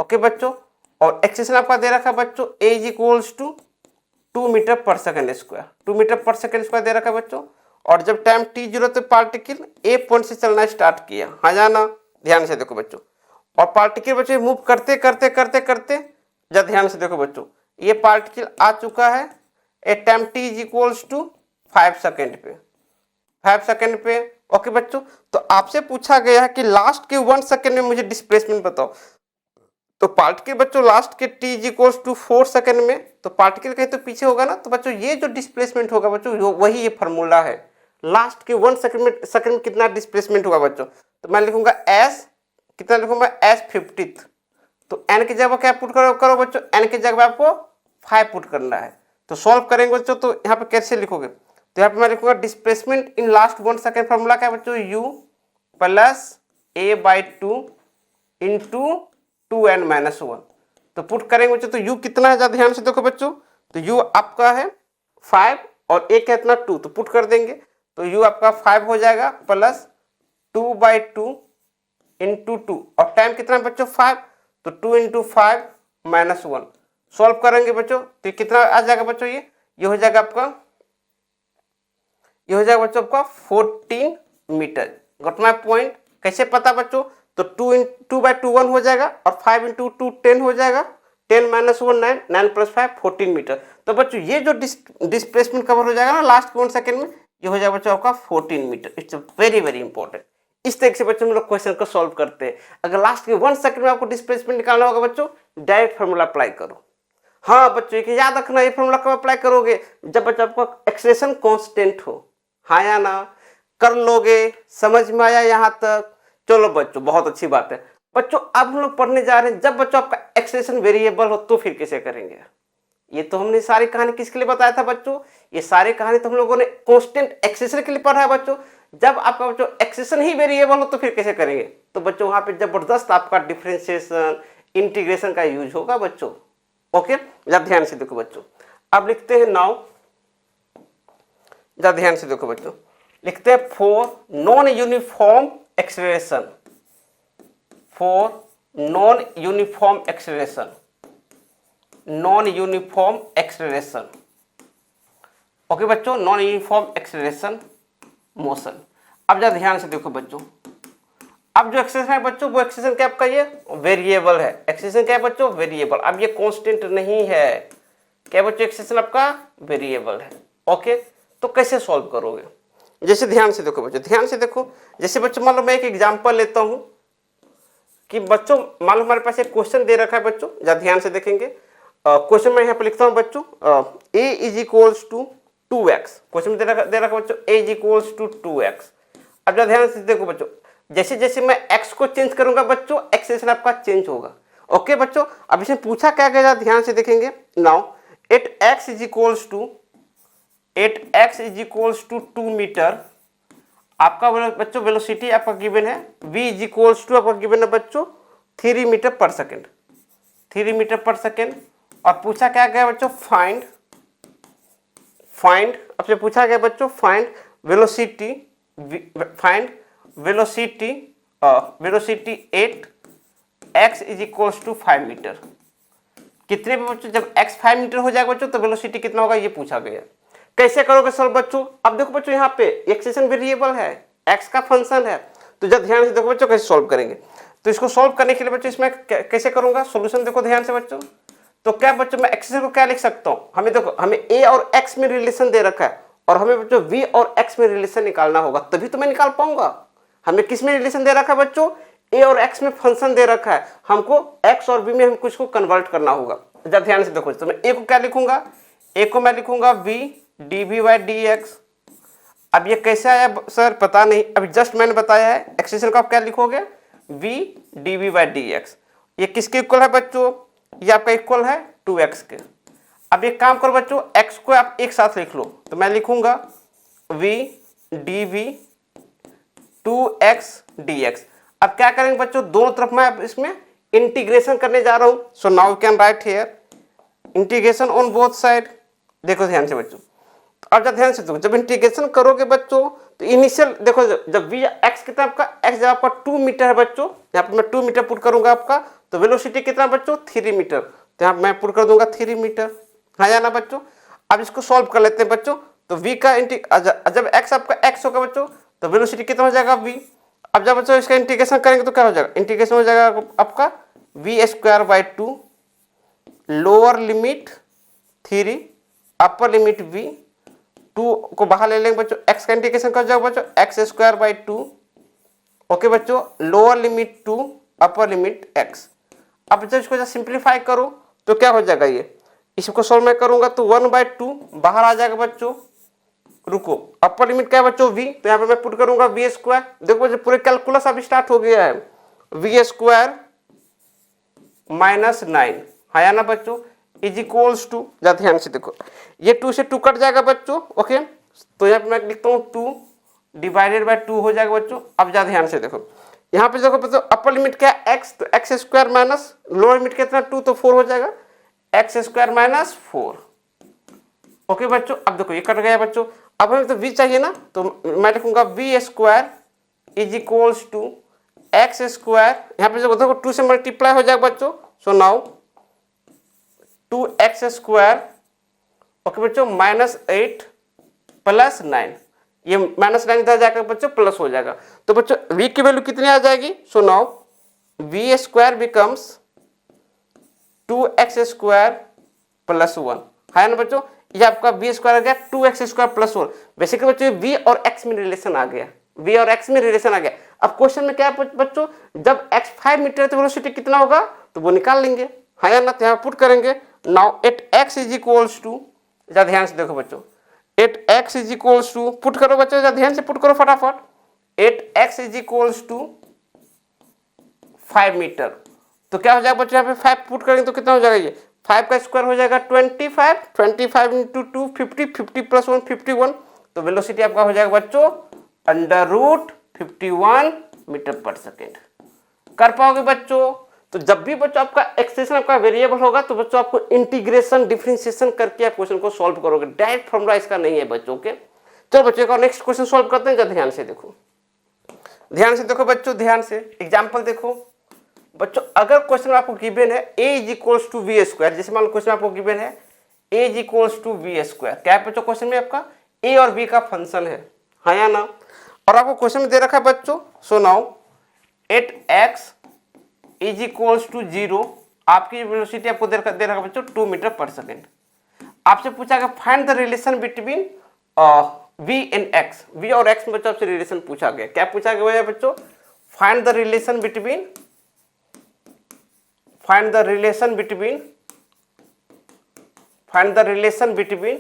ओके बच्चों, और एक्सेलेरेशन आपका दे रखा है बच्चों a is equals to 2 metre पर सेकेंड स्क्वायर, 2 मीटर पर सेकेंड स्क्वायर दे रखा है बच्चों। और जब टाइम t0 तो पार्टिकल a पॉइंट से चलना स्टार्ट किया। हाँ जाना, ध्यान से देखो बच्चों, और पार्टिकल बच्चों मूव करते करते करते करते, जब ध्यान से देखो बच्चों, ये पार्टिकल आ चुका है at time t is equals to 5 second पे, 5 सेकेंड पे। ओके बच्चों, तो आपसे पूछा गया है कि लास्ट के 1 सेकेंड में मुझे डिस्प्लेसमेंट बताओ, तो पार्टिकल बच्चों लास्ट के t is equals to 4 second में, तो पार्टिकल कहीं तो पीछे होगा ना, तो बच्चों ये जो डिस्प्लेसमेंट होगा बच्चों वही ये फार्मूला है, लास्ट के 1 सेकेंड में कितना डिस्प्लेसमेंट होगा बच्चों। तो मैं लिखूंगा s, कितना लिखूंगा s 50th, तो n की जगह क्या पुट करो बच्चों, n की जगह आपको 5 पुट करना है। तो सॉल्व करेंगे बच्चों, तो यहाँ पे कैसे लिखोगे, तो यहाँ पे मैं लिखूंगा displacement in last 1 second, formula क्या है बच्चों, u plus a/2 into 2n-1। तो पुट करेंगे बच्चों तो u कितना है, ध्यान से देखो बच्चों, तो u आपका है 5 और a कितना 2, तो पुट कर देंगे तो u आपका 5 हो जाएगा प्लस 2/2 इंटू 2, और टाइम कितना है बच्चों 5, तो 2 इंटू 5-1। सॉल्व करेंगे बच्चों तो कितना आ जाएगा बच्चों, ये हो जाएगा आपका, ये हो जाएगा बच्चों आपका 14 मीटर। Got my point. कैसे पता बच्चों, तो 2/2 1 हो जाएगा और 5 इंटू 2 10 हो जाएगा, 10-1 9, 9 + 5 14 मीटर। तो बच्चों ये जो डिस्प्लेसमेंट कवर हो जाएगा ना लास्ट 1 सेकेंड में, ये हो जाएगा बच्चों आपका 14 metre. It's very very important. इस तरीके से बच्चों हम लोग क्वेश्चन को सॉल्व करते हैं। अगर लास्ट के 1 सेकेंड में आपको डिस्प्लेसमेंट निकालना होगा बच्चों, डायरेक्ट फॉर्मूला अप्लाई करो। हाँ बच्चों ये याद रखना, ये फॉर्मूला कब अप्लाई करोगे, जब बच्चों आपका एक्सेलरेशन कांस्टेंट हो। हाँ या ना, कर लोगे, समझ में आया यहाँ तक? चलो बच्चों बहुत अच्छी बात है। बच्चों अब हम लोग पढ़ने जा रहे हैं, जब बच्चों आपका एक्सेलरेशन वेरिएबल हो तो फिर कैसे करेंगे। ये तो हमने सारी कहानी किसके लिए बताया था बच्चों, ये सारी कहानी तो हम लोगों ने कांस्टेंट एक्सेलरेशन के लिए पढ़ा है बच्चों। जब आपका बच्चों एक्सेलरेशन ही वेरिएबल हो तो फिर कैसे करेंगे, तो बच्चों वहां पे जबरदस्त आपका डिफरेंशिएशन इंटीग्रेशन का यूज होगा बच्चों। ओके, जब ध्यान से देखो बच्चों, अब लिखते हैं नाउ, जब ध्यान से देखो बच्चों, लिखते हैं for non uniform acceleration, for non uniform acceleration, non uniform acceleration. Okay बच्चों, नॉन यूनिफॉर्म एक्सेलरेशन मोशन। अब जरा ध्यान से देखो बच्चों, अब जो एक्सेलरेशन है बच्चों, वो एक्सेलरेशन क्या आपका ये वेरिएबल है। एक्सेलरेशन क्या है बच्चों, वेरिएबल। अब ये कांस्टेंट नहीं है, क्या बच्चों, एक्सेलरेशन आपका वेरिएबल है। ओके, तो कैसे सॉल्व करोगे, जैसे ध्यान से देखो बच्चों, ध्यान से देखो। जैसे बच्चों मान लो मैं एक एग्जांपल लेता हूं कि बच्चों मान लो हमारे पास एक क्वेश्चन दे रखा है बच्चों, जरा ध्यान से देखेंगे। क्वेश्चन मैं यहाँ पे लिखता हूँ बच्चों, a = 2x। क्वेश्चन में दे रखा बच्चों a = 2x। अब जरा ध्यान से देखो बच्चों, जैसे जैसे मैं x को चेंज करूंगा बच्चों, एक्सेलरेशन आपका चेंज होगा। ओके बच्चों, अब इसमें पूछा क्या गया, ध्यान से देखेंगे। नाउ एट x = 2 मीटर, आपका बच्चों वेलोसिटी आपका गिवन है, v = आपका गिवन है बच्चों 3 मीटर पर सेकेंड, 3 मीटर पर सेकेंड। और पूछा क्या गया बच्चों, फाइंड आपसे पूछा गया बच्चों find velocity, find velocity at x = 5 metre. कितने पे बच्चों, जब x 5 मीटर हो जाएगा बच्चों तो वेलोसिटी कितना होगा, ये पूछा गया। कैसे करोगे सॉल्व बच्चों, अब देखो बच्चों यहाँ पे एक्सेलरेशन वेरिएबल है, x का फंक्शन है, तो जब ध्यान से देखो बच्चों कैसे सॉल्व करेंगे। तो इसको सॉल्व करने के लिए बच्चों इसमें कैसे करूंगा सॉल्यूशन, देखो ध्यान से बच्चों। तो क्या बच्चों मैं एक्सेलरेशन को क्या लिख सकता हूँ, हमें देखो हमें a और x में रिलेशन दे रखा है और हमें बच्चों v और x में रिलेशन निकालना होगा, तभी तो मैं निकाल पाऊंगा। हमें किस में रिलेशन दे रखा है बच्चों, a और x में फंक्शन दे रखा है, हमको x और v में हमको इसको कन्वर्ट करना होगा। जब ध्यान से देखो तो मैं a को क्या लिखूंगा, a को मैं लिखूंगा v dv/dx। अब ये कैसे आया सर पता नहीं, अभी जस्ट मैंने बताया है। एक्सेलरेशन को आप क्या लिखोगे, v dv/dx। ये किसके इक्वल है बच्चों, ये आपका इक्वल है 2x के। अब एक काम करो बच्चों, x को आप एक साथ लिख लो, तो मैं लिखूंगा v dv 2x dx। अब क्या करेंगे बच्चों, दोनों तरफ मैं इसमें इंटीग्रेशन करने जा रहा हूं। सो now you can write here integration on both side. देखो ध्यान से बच्चों, अब जब ध्यान से देखो, जब इंटीग्रेशन करोगे बच्चों तो इनिशियल देखो, जब v x कितना आपका, x जब आपका 2 मीटर है बच्चों, यहाँ पर मैं 2 मीटर पुट करूंगा आपका, तो वेलोसिटी कितना बच्चों 3 मीटर, तो यहाँ मैं पुट कर दूंगा 3 मीटर। हाँ या ना बच्चों। अब इसको सॉल्व कर लेते हैं बच्चों, तो v का जब x आपका x होगा बच्चों तो वेलोसिटी कितना हो जाएगा v। अब जब बच्चों इसका इंटीग्रेशन करेंगे तो क्या हो जाएगा, इंटीग्रेशन हो जाएगा आपका v² 2, lower limit 3, upper limit v, 2 को बाहर ले लेंगे बच्चों, x का इंटीग्रेशन कर जाएगा बच्चों x² 2। ओके बच्चों, lower limit 2, upper limit x। अब जब इसको सिंप्लीफाई करो तो क्या हो जाएगा, ये इसको सॉल्व मैं करूंगा तो 1/2 बाहर आ जाएगा बच्चों। रुको, अपर लिमिट क्या है बच्चों v, तो यहाँ पे मैं पुट करूंगा v²। देखो बच्चों पूरे कैलकुलस अब स्टार्ट हो गया है, v² -9। हाँ या ना बच्चों, इज इक्वल्स टू, ध्यान से देखो ये 2 से 2 कट जाएगा बच्चों। ओके, तो यहाँ पे मैं लिखता हूँ 2 डिवाइडेड बाय 2 हो जाएगा बच्चों। अब ज़्यादा ध्यान से देखो, यहाँ पे देखो बच्चों अपर लिमिट क्या है x, तो x square minus lower limit कितना 2, तो 4 हो जाएगा, एक्स स्क्वायर माइनस 4। ओके बच्चों, अब देखो ये कट गया बच्चों। अब हमें तो v चाहिए ना, तो मैं लिखूंगा v square is equals to X square, यहाँ पे देखो 2 से मल्टीप्लाई हो जाएगा बच्चों। So now 2x square, okay बच्चों, -8 + 9, ये -9 इधर जाकर बच्चों प्लस हो जाएगा। तो बच्चों v की वैल्यू कितनी आ जाएगी? So now v square becomes 2x square + 1 है ना बच्चों। ये आपका v स्क्वायर आ गया 2x स्क्वायर + 1। बेसिकली बच्चों v और x में रिलेशन आ गया, v और x में रिलेशन आ गया। अब क्वेश्चन में क्या है बच्चों, जब x 5 मीटर है तो वेलोसिटी कितना होगा, तो वो निकाल लेंगे, है ना। तो यहाँ पुट करेंगे। Now at x is equals to, ज़्यादा ध्यान से देखो बच्चों, at x is equals to, put करो बच्चों, ज़्यादा ध्यान से पुट करो फटाफट। At x is equals to 5 metre, तो क्या हो जाएगा बच्चों, यहाँ पे 5 पुट करेंगे तो कितना हो जाएगा, ये 5 का स्क्वायर हो जाएगा 25, 25 इंटू 2 50, 50 + 1 51। तो वेलोसिटी आपका हो जाएगा बच्चों √51 मीटर पर सेकेंड। कर पाओगे बच्चों? तो जब भी बच्चों आपका एक्सप्रेशन आपका वेरिएबल होगा तो बच्चों आपको इंटीग्रेशन डिफरेंशिएशन करके आप क्वेश्चन को सॉल्व करोगे, डायरेक्ट फॉर्मूला इसका नहीं है बच्चों के। चलो बच्चों का नेक्स्ट क्वेश्चन सॉल्व करते हैं। जब ध्यान से देखो, ध्यान से देखो बच्चों, ध्यान से एग्जांपल देखो बच्चों। अगर क्वेश्चन आपको गिवन है a is equals to V square, जैसे मान लो क्वेश्चन आपको गिवन है a is equals to V square, क्या है बच्चों क्वेश्चन में आपका a और b का फंक्शन है, हाँ या ना। और आपको क्वेश्चन में दे रखा है बच्चों, so now at x is equals to 0, आपकी वेलोसिटी आपको दे रखा बच्चों 2 मीटर पर सेकेंड। आपसे पूछा गया find the relation between v and x, v और x में बच्चों आपसे रिलेशन पूछा गया। क्या पूछा गया बच्चों? Find the relation between, find the relation between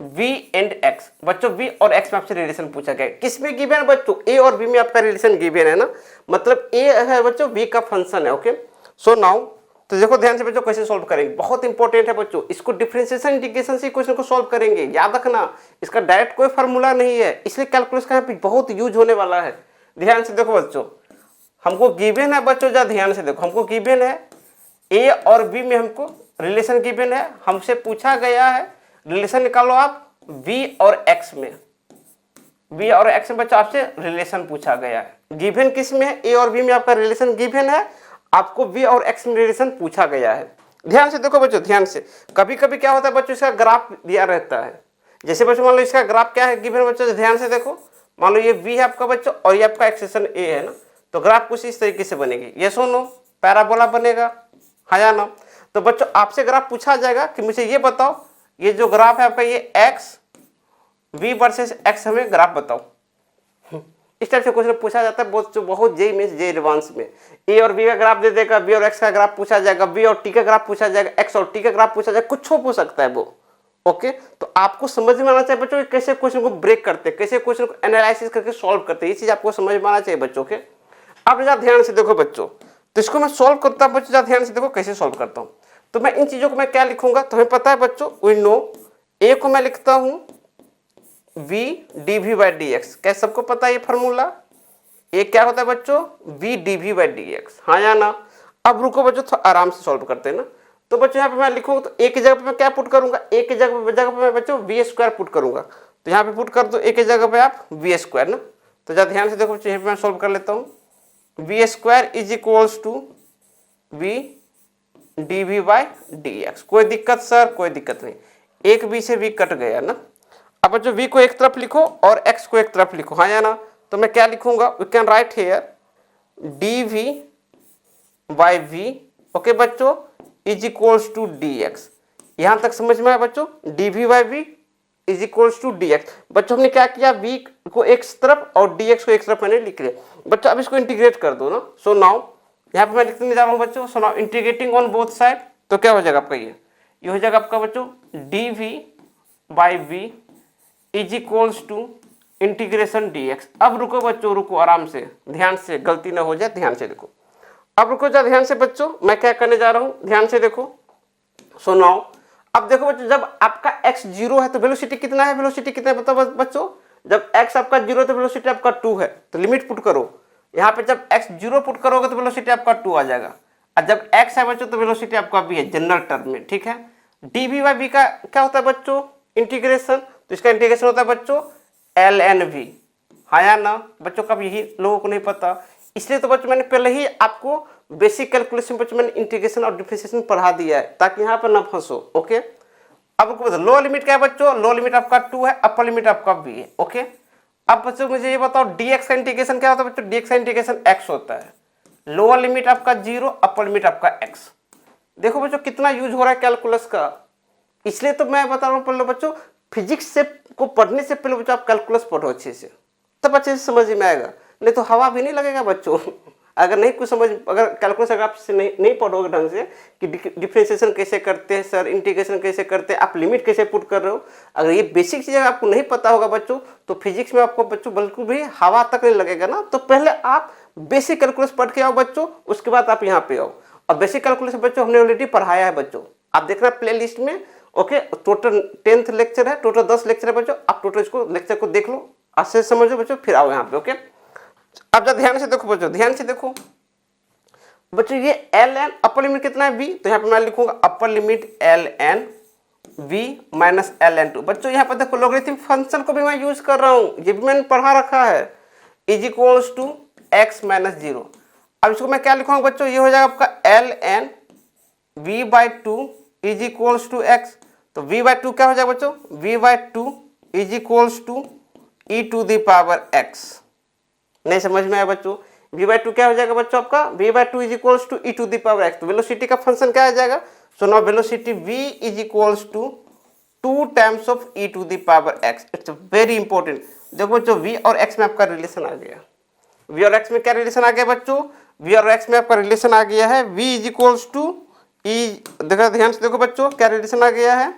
v and x। बच्चों v और x में आपसे रिलेशन पूछा गया, किसमें गिवन है बच्चों? a और b में आपका रिलेशन गिवन है ना, मतलब a है बच्चों v का फंक्शन है। ओके, सो नाउ तो देखो ध्यान से बच्चों कैसे सॉल्व करेंगे, बहुत इंपॉर्टेंट है बच्चों। इसको डिफरेंशिएशन इंटीग्रेशन से क्वेश्चन को सॉल्व करेंगे, याद रखना। इसका डायरेक्ट कोई फार्मूला नहीं है, इसलिए कैलकुलस का यहाँ पे बहुत यूज होने वाला है। ध्यान से देखो बच्चों, हमको गिवन है बच्चों, जरा ध्यान से देखो, हमको गिवन है a और b में हमको रिलेशन गिवन है, हमसे पूछा गया है रिलेशन निकालो आप v और x में, v और x में बच्चों आपसे रिलेशन पूछा गया है। गिवन किस में है? a और b में आपका रिलेशन गिवन है, आपको v और x में रिलेशन पूछा गया है। ध्यान से देखो बच्चों, ध्यान से। कभी कभी क्या होता है बच्चों, इसका ग्राफ दिया रहता है। जैसे बच्चों मान लो इसका ग्राफ क्या है गिवन बच्चों, ध्यान से देखो। मान लो ये v है आपका बच्चों और ये आपका एक्सेशन a है ना, तो ग्राफ कुछ इस तरीके से बनेगी, ये सुनो पैराबोला बनेगा, हाँ या ना। तो बच्चों आपसे ग्राफ पूछा जाएगा कि मुझे ये बताओ, ये जो ग्राफ है आपका ये x v वर्सेस x हमें ग्राफ बताओ। इस टाइप से क्वेश्चन पूछा जाता है बहुत जेई में, जेई एडवांस में। a और b का ग्राफ दे देगा, b और x का ग्राफ पूछा जाएगा, b और t का ग्राफ पूछा जाएगा, x और t का ग्राफ पूछा जाएगा, कुछ हो पूछ सकता है वो। ओके, तो आपको समझ में आना चाहिए बच्चों कैसे क्वेश्चन को ब्रेक करते हैं, कैसे क्वेश्चन को एनालिसिस करके सॉल्व करते हैं, ये चीज आपको समझ में आना चाहिए बच्चों के। अब जरा ध्यान से देखो बच्चों, तो इसको मैं सॉल्व करता हूँ बच्चों, जरा ध्यान से देखो कैसे सॉल्व करता हूँ। तो मैं इन चीजों को मैं क्या लिखूंगा, तुम्हें पता है बच्चों, वी नो a को मैं लिखता हूँ v dv/dx, क्या सबको पता है ये फॉर्मूला? a क्या होता है बच्चों? v dv/dx, हाँ या ना। अब रुको बच्चों, तो आराम से सॉल्व करते हैं ना। तो बच्चों यहाँ पे मैं लिखूंगा, तो a की जगह पे मैं क्या पुट करूंगा? a की जगह पे मैं बच्चों v स्क्वायर पुट करूंगा, तो यहाँ पे पुट कर दो a की जगह पे आप v स्क्वायर ना। तो जरा ध्यान से देखो बच्चों, यहाँ पे मैं सॉल्व कर लेता हूँ। v square is equals to v dv/dx। कोई दिक्कत सर? कोई दिक्कत नहीं, एक v से v कट गया ना। अब बच्चों v को एक तरफ लिखो और x को एक तरफ लिखो, हाँ या ना। तो मैं क्या लिखूंगा? We can write here dv/v, okay बच्चों, इज इक्वल्स टू dx। यहां तक समझ में आया बच्चों? dv/v is equals to dx। बच्चों हमने क्या किया, v को एक तरफ और dx को एक तरफ मैंने लिख लिया। बच्चों अब इसको इंटीग्रेट कर दो ना। सो नाउ यहाँ पे मैं लिखने जा रहा हूँ बच्चों, so now integrating on both side, तो क्या हो जाएगा आपका, ये हो जाएगा आपका बच्चों dv/v is equals to integration dx। अब रुको बच्चों, रुको आराम से, ध्यान से, गलती ना हो जाए, ध्यान से देखो। अब रुको जा ध्यान से बच्चों, मैं क्या करने जा रहा हूँ, ध्यान से देखो। सो नाउ अब देखो बच्चों, जब आपका x 0 है तो वेलोसिटी कितना है, वेलोसिटी कितना है बताओ बच्चों। जब x आपका 0 है तो वेलोसिटी आपका 2 है, तो लिमिट पुट करो यहाँ पे। जब x 0 पुट करोगे तो वेलोसिटी आपका 2 आ जाएगा, और जब x है बच्चों तो वेलोसिटी आपका v है जनरल टर्म में, ठीक है। dv/v का क्या होता है बच्चों, इंटीग्रेशन, तो इसका इंटीग्रेशन होता है बच्चों ln v, हाँ या ना बच्चों। कब यही लोगों को नहीं पता, इसलिए तो बच्चों मैंने पहले ही आपको बेसिक कैलकुलेशन बच्चों मैंने इंटीग्रेशन और डिफरेंशिएशन पढ़ा दिया है, ताकि यहाँ पर ना फंसो, ओके। अब लोअर लिमिट क्या है बच्चों, लोअर लिमिट आपका 2 है, अपर लिमिट आपका v है, ओके। अब बच्चों मुझे ये बताओ dx का इंटीग्रेशन क्या होता है बच्चों, dx का इंटीग्रेशन x होता है। लोअर लिमिट आपका 0, अपर लिमिट आपका x। देखो बच्चों कितना यूज हो रहा है कैलकुलस का, इसलिए तो मैं बता रहा हूँ पहले बच्चों, फिजिक्स से को पढ़ने से पहले बच्चों आप कैलकुलस पढ़ो अच्छे से, तब अच्छे से समझ में आएगा, नहीं तो हवा भी नहीं लगेगा बच्चों। अगर नहीं कुछ समझ, अगर कैलकुलस अगर आप से नहीं पढ़ोगे ढंग से कि डिफरेंशिएशन कैसे करते हैं सर, इंटीग्रेशन कैसे करते हैं, आप लिमिट कैसे पुट कर रहे हो, अगर ये बेसिक चीज़ आपको नहीं पता होगा बच्चों, तो फिजिक्स में आपको बच्चों बिल्कुल भी हवा तक नहीं लगेगा ना। तो पहले आप बेसिक कैलकुलस पढ़ के आओ बच्चों, उसके बाद आप यहाँ पे आओ। और बेसिक कैलकुलस बच्चों हमने ऑलरेडी पढ़ाया है बच्चों, आप देख रहे हैं प्ले लिस्ट में, ओके। टोटल 10th लेक्चर है, टोटल 10 लेक्चर है बच्चों, आप टोटल इसको लेक्चर को देख लो, अच्छे से समझो बच्चों, फिर आओ यहाँ पे, ओके। अब जरा ध्यान से देखो बच्चों, ध्यान से देखो बच्चों, ये ln अपर लिमिट कितना है v, तो यहाँ पे मैं लिखूंगा upper limit ln v minus ln2। बच्चों यहाँ पर देखो लॉगरिथम फंक्शन को भी मैं यूज कर रहा हूँ, ये भी मैंने पढ़ा रखा है, is equals to x minus 0। अब इसको मैं क्या लिखूंगा बच्चों, ये हो जाएगा आपका ln v/2 is equals to x। तो v/2 क्या हो जाएगा बच्चों, v/2 is equals to e to the power x। नहीं समझ में आया बच्चों, v/2 क्या हो जाएगा बच्चों आपका, v/2 is equals to e to the power x। तो वेलोसिटी का फंक्शन क्या आ जाएगा, so now velocity v is equals to 2 times of e to the power x। It's very important. देखो बच्चों v और x में आपका रिलेशन आ गया, v और x में क्या रिलेशन आ गया बच्चों, v और x में आपका रिलेशन आ गया है v is equals to e, देखो ध्यान से देखो बच्चों क्या रिलेशन आ गया है,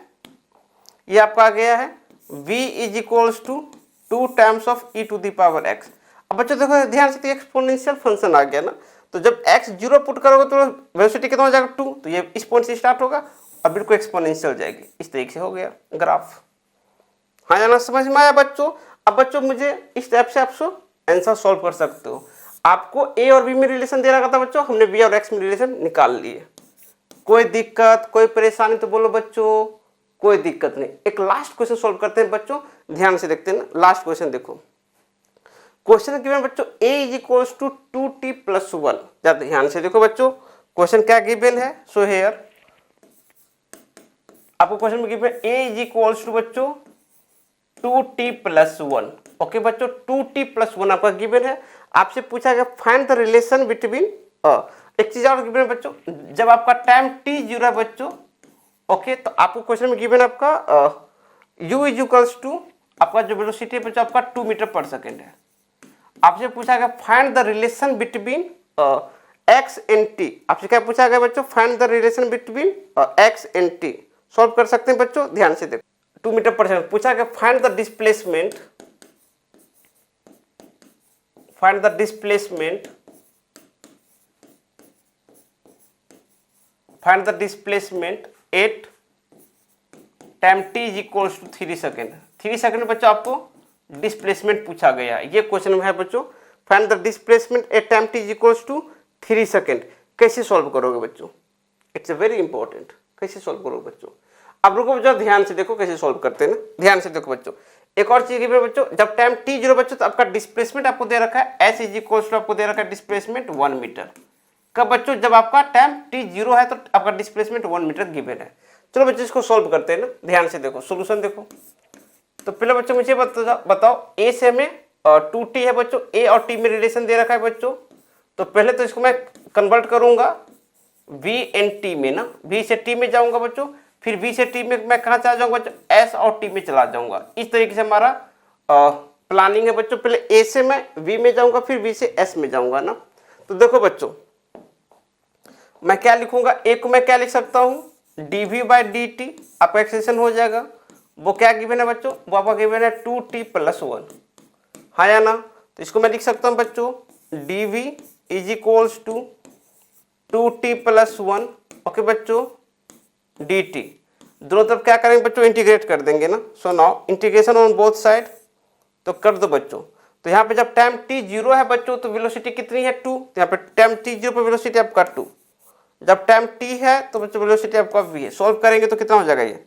ये आपका आ गया है v is equals to 2 times of e to the power x। अब बच्चों देखो ध्यान से, एक्सपोनेंशियल फंक्शन आ गया ना, तो जब x 0 पुट करोगे तो वेलोसिटी कितना हो जाएगा 2, तो ये इस पॉइंट से स्टार्ट होगा और बिल्कुल एक्सपोनेंशियल जाएगी, इस तरीके से हो गया ग्राफ। हाँ जाना समझ में आया बच्चों। अब बच्चों मुझे इस टाइप से आप आंसर सॉल्व कर सकते हो। आपको a और b में रिलेशन दे रखा था बच्चों, हमने b और x में रिलेशन निकाल लिए। कोई दिक्कत कोई परेशानी तो बोलो बच्चों, कोई दिक्कत नहीं। एक लास्ट क्वेश्चन सॉल्व करते हैं बच्चों, ध्यान से देखते हैं ना। लास्ट क्वेश्चन देखो, क्वेश्चन गिवन बच्चों a is equals to 2t plus 1। ज्यादा ध्यान से देखो बच्चों, क्वेश्चन क्या गिवन है, सो हियर आपको क्वेश्चन में given a is equals to बच्चों 2t प्लस 1। ओके बच्चों 2t प्लस 1 आपका गिवन है। आपसे पूछा गया फाइंड द रिलेशन बिटवीन, एक चीज और गिवन है बच्चों, जब आपका टाइम t 0 है बच्चों, ओके, तो आपको क्वेश्चन में गिवन आपका u इज इक्वल्स टू आपका जो वेलोसिटी है बच्चों आपका 2 मीटर पर सेकेंड है। आपसे पूछा गया find the relation between x and t। आपसे क्या पूछा गया बच्चों, find the relation between x and t। Solve कर सकते हैं बच्चों, ध्यान से देखो। 2 मीटर पर सेकेंड पूछा गया, find the displacement, find the displacement, find the displacement at time t is equals to 3 second. 3 second बच्चों आपको डिस्प्लेसमेंट पूछा गया है, ये क्वेश्चन में है बच्चों। Find the displacement at time t is equals to 3 second. कैसे सॉल्व करोगे बच्चों, इट्स वेरी इंपॉर्टेंट, कैसे सॉल्व करोगे बच्चों। अब रुको बच्चों, ध्यान से देखो कैसे सॉल्व करते हैं ना, ध्यान से देखो बच्चों। एक और चीज बच्चों, जब टाइम t 0 बच्चों तो आपका डिस्प्लेसमेंट आपको दे रखा है s इज इक्वल्स टू आपको दे रखा है डिस्प्लेसमेंट 1 मीटर। कब बच्चों, जब आपका टाइम t 0 है तो आपका डिस्प्लेसमेंट 1 मीटर गिवन है। चलो बच्चों इसको सॉल्व करते हैं ना, ध्यान से देखो सॉल्यूशन देखो। तो पहले बच्चों मुझे बताओ a से में 2t है बच्चों, a और t में रिलेशन दे रखा है बच्चों। तो पहले तो इसको मैं कन्वर्ट करूंगा v एंड t में ना, v से t में जाऊंगा बच्चों, फिर v से t में मैं कहाँ चला जाऊंगा बच्चों, s और t में चला जाऊंगा। इस तरीके से हमारा प्लानिंग है बच्चों। पहले a से मैं v में जाऊंगा, फिर v से s में जाऊंगा ना। तो देखो बच्चों मैं क्या लिखूंगा, a को मैं क्या लिख सकता हूँ, dv/dt आपका एक्सप्रेशन हो जाएगा। वो क्या गिवन है बच्चों, वो आपका गिवन है 2t प्लस 1, हाँ या ना। तो इसको मैं लिख सकता हूँ बच्चों dv is equals to 2t plus 1, okay बच्चों dt। दोनों तरफ क्या करेंगे बच्चों, इंटीग्रेट कर देंगे ना। So now integration on both side, तो कर दो बच्चों। तो यहाँ पे जब टाइम t 0 है बच्चों तो वेलोसिटी कितनी है 2, तो यहाँ पे टाइम t 0 पर वेलोसिटी आपका 2, जब टाइम t है तो बच्चों वेलोसिटी आपका v है। सॉल्व करेंगे तो कितना हो जाएगा, ये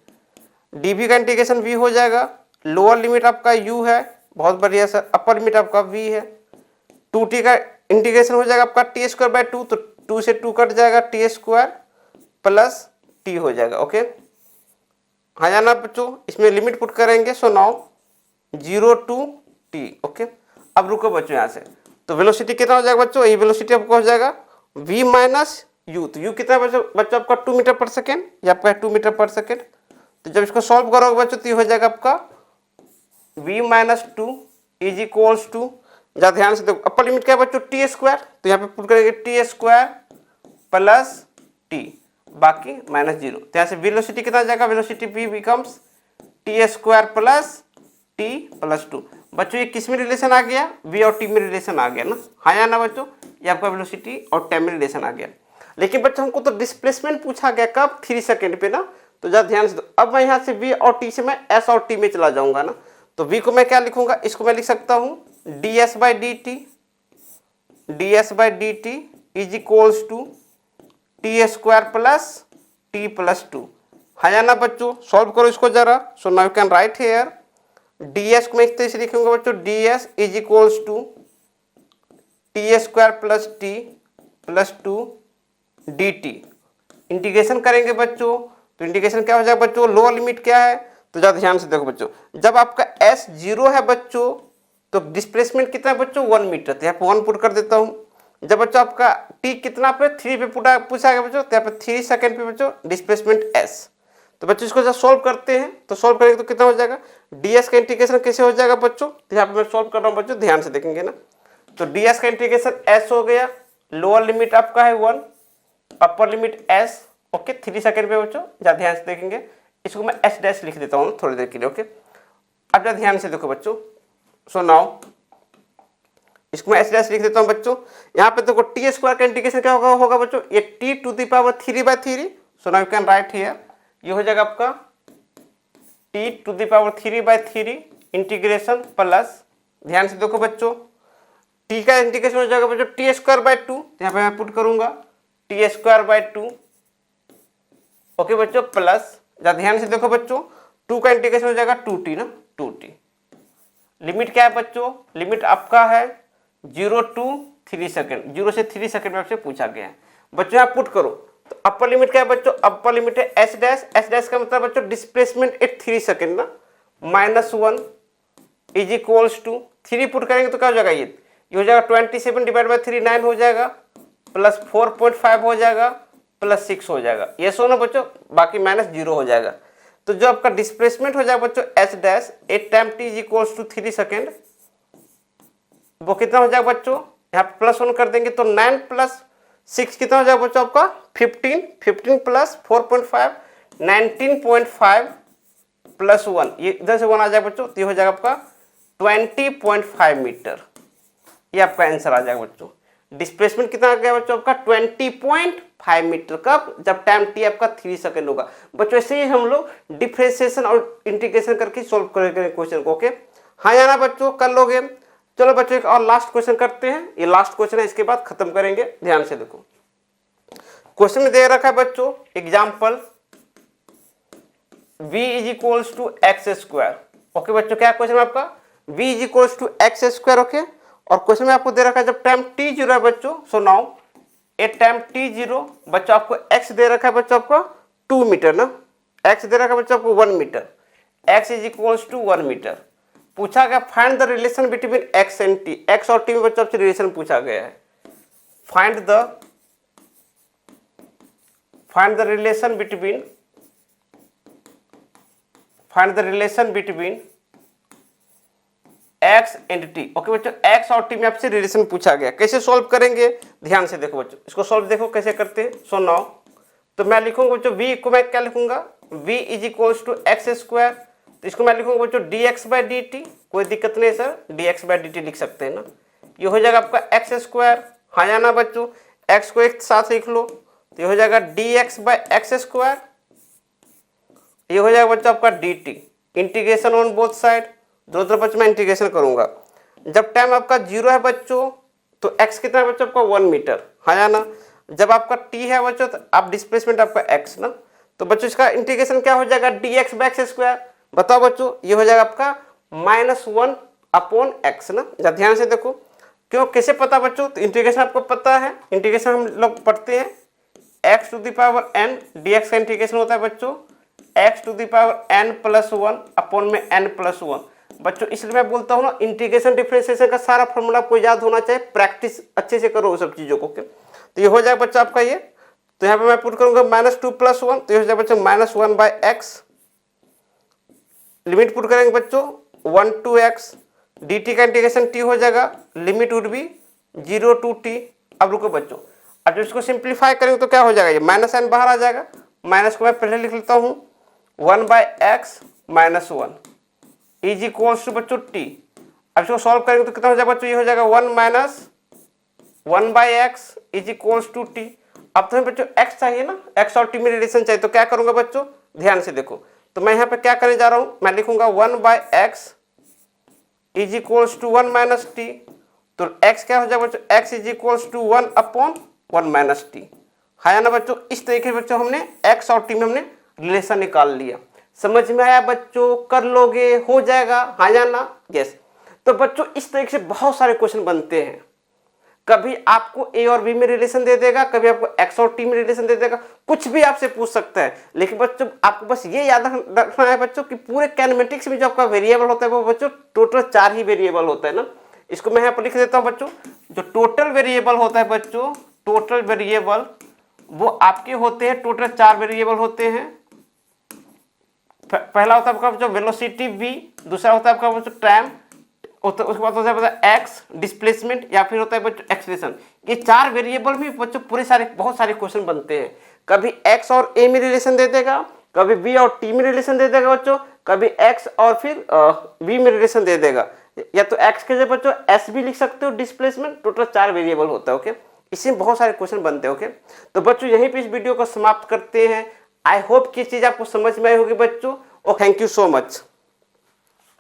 dv का इंटीग्रेशन v हो जाएगा, लोअर लिमिट आपका u है, बहुत बढ़िया सर, अपर लिमिट आपका v है, 2t का इंटीग्रेशन हो जाएगा आपका t स्क्वायर बाय 2, तो 2 से 2 कट जाएगा, t स्क्वायर प्लस t हो जाएगा। ओके, हाँ जाना बच्चों, इसमें लिमिट पुट करेंगे। So now 0 to t। Okay, अब रुको बच्चों यहाँ से, तो वेलोसिटी कितना हो जाएगा बच्चों, ये वेलोसिटी आपको हो जाएगा v माइनस u, तो u कितना बच्चों आपका 2 मीटर पर सेकेंड, ये आपका है 2 मीटर पर सेकेंड। तो जब इसको सॉल्व करोगे बच्चों तो ये हो जाएगा आपका v minus 2 is equals to, जरा ध्यान से देखो अपर लिमिट क्या है बच्चों t स्क्वायर, तो यहाँ पे पुट करेंगे t स्क्वायर प्लस t, बाकी माइनस 0, तो यहाँ से वेलोसिटी कितना जाएगा, velocity v becomes t square plus t plus 2। बच्चों ये किस में रिलेशन आ गया, v और t में रिलेशन आ गया ना, हाँ या ना बच्चों, ये आपका वेलोसिटी और टाइम में रिलेशन आ गया। लेकिन बच्चों हमको तो डिस्प्लेसमेंट पूछा गया कब, 3 सेकेंड पे ना, तो जरा ध्यान से दो। अब मैं यहाँ से v और t से मैं s और t में चला जाऊंगा ना, तो v को मैं क्या लिखूंगा, इसको मैं लिख सकता हूँ ds by D T is equals to T square plus T plus 2, हाँ या ना बच्चों, सॉल्व करो इसको जरा। So now you can write here ds को मैं इस तरह से लिखूंगा बच्चों, ds is equals to T square plus T plus 2 dt। Integration करेंगे बच्चों तो इंटीग्रेशन क्या हो जाएगा बच्चों, लोअर लिमिट क्या है, तो ज़्यादा ध्यान से देखो बच्चों, जब आपका s 0 है बच्चों तो डिस्प्लेसमेंट कितना है बच्चों 1 मीटर, तो यहाँ पे 1 पुट कर देता हूँ। जब बच्चों आपका t कितना पे 3 पे पूछा गया बच्चों, तो यहाँ पे 3 सेकेंड पे बच्चों डिस्प्लेसमेंट s। तो बच्चों इसको जब सॉल्व करते हैं तो सॉल्व करेंगे तो कितना हो जाएगा, ds का इंटीग्रेशन कैसे हो जाएगा बच्चों, तो यहाँ पे मैं सॉल्व कर रहा हूँ बच्चों, ध्यान से देखेंगे ना। तो ds का इंटीग्रेशन s हो गया, लोअर लिमिट आपका है 1, upper limit s। Okay, 3 second पे बच्चों, जरा ध्यान से देखेंगे, इसको मैं s डैश लिख देता हूँ थोड़ी देर के लिए। ओके, अब जरा ध्यान से देखो बच्चों, सो नाउ इसको मैं s डैश लिख देता हूँ बच्चों। यहाँ पे देखो टी स्क्वायर का इंटीग्रेशन क्या होगा बच्चों, ये t to the power 3 by 3। So now you can write here, ये हो जाएगा आपका t to the power 3 by 3 integration plus, ध्यान से देखो बच्चों, t का इंटीग्रेशन हो जाएगा बच्चों टी स्क्वायर बाई 2, यहाँ पे मैं पुट करूंगा टी स्क्वायर बाई 2। ओके बच्चों, प्लस जरा ध्यान से देखो बच्चों, 2 का इंटीग्रेशन हो जाएगा 2t ना, 2t। लिमिट क्या है बच्चों, लिमिट आपका है 0 to 3 सेकेंड, 0 से 3 सेकेंड में आपसे पूछा गया है बच्चों। यहाँ पुट करो तो अपर लिमिट क्या है बच्चों, अपर लिमिट है s डैश, s डैश का मतलब बच्चों डिस्प्लेसमेंट एट 3 सेकेंड ना, -1 इज इक्वल्स टू 3 पुट करेंगे तो क्या हो जाएगा, ये हो जाएगा 27 डिवाइड बाई 3 9 हो जाएगा, प्लस 4.5 हो जाएगा, प्लस 6 हो जाएगा, ये सो ना बच्चों, बाकी -0 हो जाएगा। तो जो आपका डिस्प्लेसमेंट हो जाएगा बच्चों s dash at time t is equals to 3 second, वो कितना हो जाएगा बच्चों, यहाँ पे +1 कर देंगे तो 9 प्लस 6 कितना हो जाएगा बच्चों आपका 15, 15 प्लस 4.5 19.5 प्लस 1, ये इधर से 1 आ जाएगा बच्चों, तो ये हो जाएगा आपका 20.5 मीटर, ये आपका आंसर आ जाएगा बच्चों। डिस्प्लेसमेंट कितना आ गया बच्चों आपका 20.5 मीटर, कब, जब टाइम t आपका 3 सेकेंड होगा बच्चों। ऐसे ही हम लोग डिफरेंशिएशन और इंटीग्रेशन करके सॉल्व करेंगे क्वेश्चन को। ओके, हाँ या ना बच्चों, कर लोगे। चलो बच्चों एक और लास्ट क्वेश्चन करते हैं, ये लास्ट क्वेश्चन है, इसके बाद खत्म करेंगे। ध्यान से देखो, क्वेश्चन में दे रखा है बच्चों example v is equals to X square. Okay बच्चों, क्या क्वेश्चन है आपका, v is equals to X square. Okay, और क्वेश्चन में आपको दे रखा है जब टाइम t 0 है बच्चों, so now eight time t 0 बच्चों आपको x दे रखा है बच्चों आपका 2 मीटर ना, x दे रखा है बच्चों आपको 1 metre, x is equals to 1 metre. पूछा गया find the relation between x and t, x और t में बच्चों आपसे रिलेशन पूछा गया है। Find the relation between x and t। Okay बच्चों, x और t में आपसे रिलेशन पूछा गया, कैसे सॉल्व करेंगे, ध्यान से देखो बच्चों, इसको सॉल्व देखो कैसे करते हैं। सो नाउ तो मैं लिखूंगा बच्चों v को मैं क्या लिखूंगा, v is equals to X square, तो इसको मैं लिखूंगा बच्चों dx बाई डी टी, कोई दिक्कत नहीं sir, dx by D T लिख सकते हैं ना, ये हो जाएगा आपका एक्स स्क्वायर, हाँ या ना बच्चों, x को एक साथ लिख लो, तो ये हो जाएगा dx बाई एक्स स्क्वायर ये हो जाएगा बच्चों आपका dt, integration on both side, दोनों बच्चों मैं इंटीग्रेशन करूंगा। जब टाइम आपका 0 है बच्चों तो x कितना है बच्चों आपका 1 मीटर, हाँ या ना। जब आपका t है बच्चों तो आप डिस्प्लेसमेंट आपका x ना, तो बच्चों इसका इंटीग्रेशन क्या हो जाएगा dx बाय x स्क्वायर। बताओ बच्चों ये हो जाएगा आपका -1/x ना। जरा ध्यान से देखो, क्यों कैसे पता बच्चों, तो इंटीग्रेशन आपको पता है, इंटीग्रेशन हम लोग पढ़ते हैं x to the power n, dx का इंटीग्रेशन होता है बच्चों x to the power n + 1 n + 1 बच्चों। इसलिए मैं बोलता हूँ ना, इंटीग्रेशन डिफरेंशिएशन का सारा फॉर्मूला आपको याद होना चाहिए, प्रैक्टिस अच्छे से करो सब चीज़ों को। तो ये हो जाएगा बच्चा आपका ये, तो यहाँ पे मैं पुट करूंगा -2 + 1, तो ये हो जाएगा बच्चों -1/x, लिमिट पुट करेंगे बच्चों 1 to x, dt का इंटीग्रेशन t हो जाएगा, limit would be 0 to t। अब रुको बच्चों, अब जब इसको सिंप्लीफाई करेंगे तो क्या हो जाएगा, ये -n बाहर आ जाएगा, माइनस को मैं पहले लिख लेता हूँ 1/x - 1 इज इक्वल्स टू बच्चों t। अब इसको सॉल्व करेंगे तो कितना हो जाएगा बच्चों, ये हो जाएगा 1 - 1/x is equals to t। अब तो बच्चों x चाहिए ना, x और t में रिलेशन चाहिए, तो क्या करूंगा बच्चों, ध्यान से देखो, तो मैं यहाँ पे क्या करने जा रहा हूँ, मैं लिखूंगा 1/x is equals to 1 - t। तो x क्या हो जाएगा बच्चों, x is equals to 1/1 - t, है ना बच्चों। इस तरीके से बच्चों हमने x और t में हमने रिलेशन निकाल लिया। समझ में आया बच्चों, कर लोगे, हो जाएगा, हाँ या ना, यस। तो बच्चों इस तरीके से बहुत सारे क्वेश्चन बनते हैं, कभी आपको a और b में रिलेशन दे देगा, कभी आपको x और t में रिलेशन दे देगा, कुछ भी आपसे पूछ सकता है। लेकिन बच्चों आपको बस ये याद रखना है बच्चों कि पूरे कैलमेटिक्स में जो आपका वेरिएबल होता है वो बच्चों टोटल 4 ही वेरिएबल होता है ना। इसको मैं यहाँ पर लिख देता हूँ बच्चों, जो टोटल वेरिएबल होता है बच्चों, टोटल वेरिएबल वो आपके होते हैं, टोटल 4 वेरिएबल होते हैं। पहला होता है आपका जो वेलोसिटी v, दूसरा होता है आपका बच्चों टाइम, उसके बाद होता है एक्स डिस्प्लेसमेंट, या फिर होता है बच्चों एक्सेलरेशन। ये 4 वेरिएबल में बच्चों पूरे सारे बहुत सारे क्वेश्चन बनते हैं। कभी x और a में रिलेशन दे देगा, कभी b और t में रिलेशन दे देगा बच्चों, कभी x और फिर v में रिलेशन दे देगा, या तो x के जगह बच्चों s भी लिख सकते हो डिस्प्लेसमेंट। टोटल 4 वेरिएबल होता है, ओके। इसमें बहुत सारे क्वेश्चन बनते हैं, ओके। तो बच्चों यहीं पे इस वीडियो को समाप्त करते हैं। आई होप कि चीज़ आपको समझ में आई होगी बच्चों, और थैंक यू सो मच।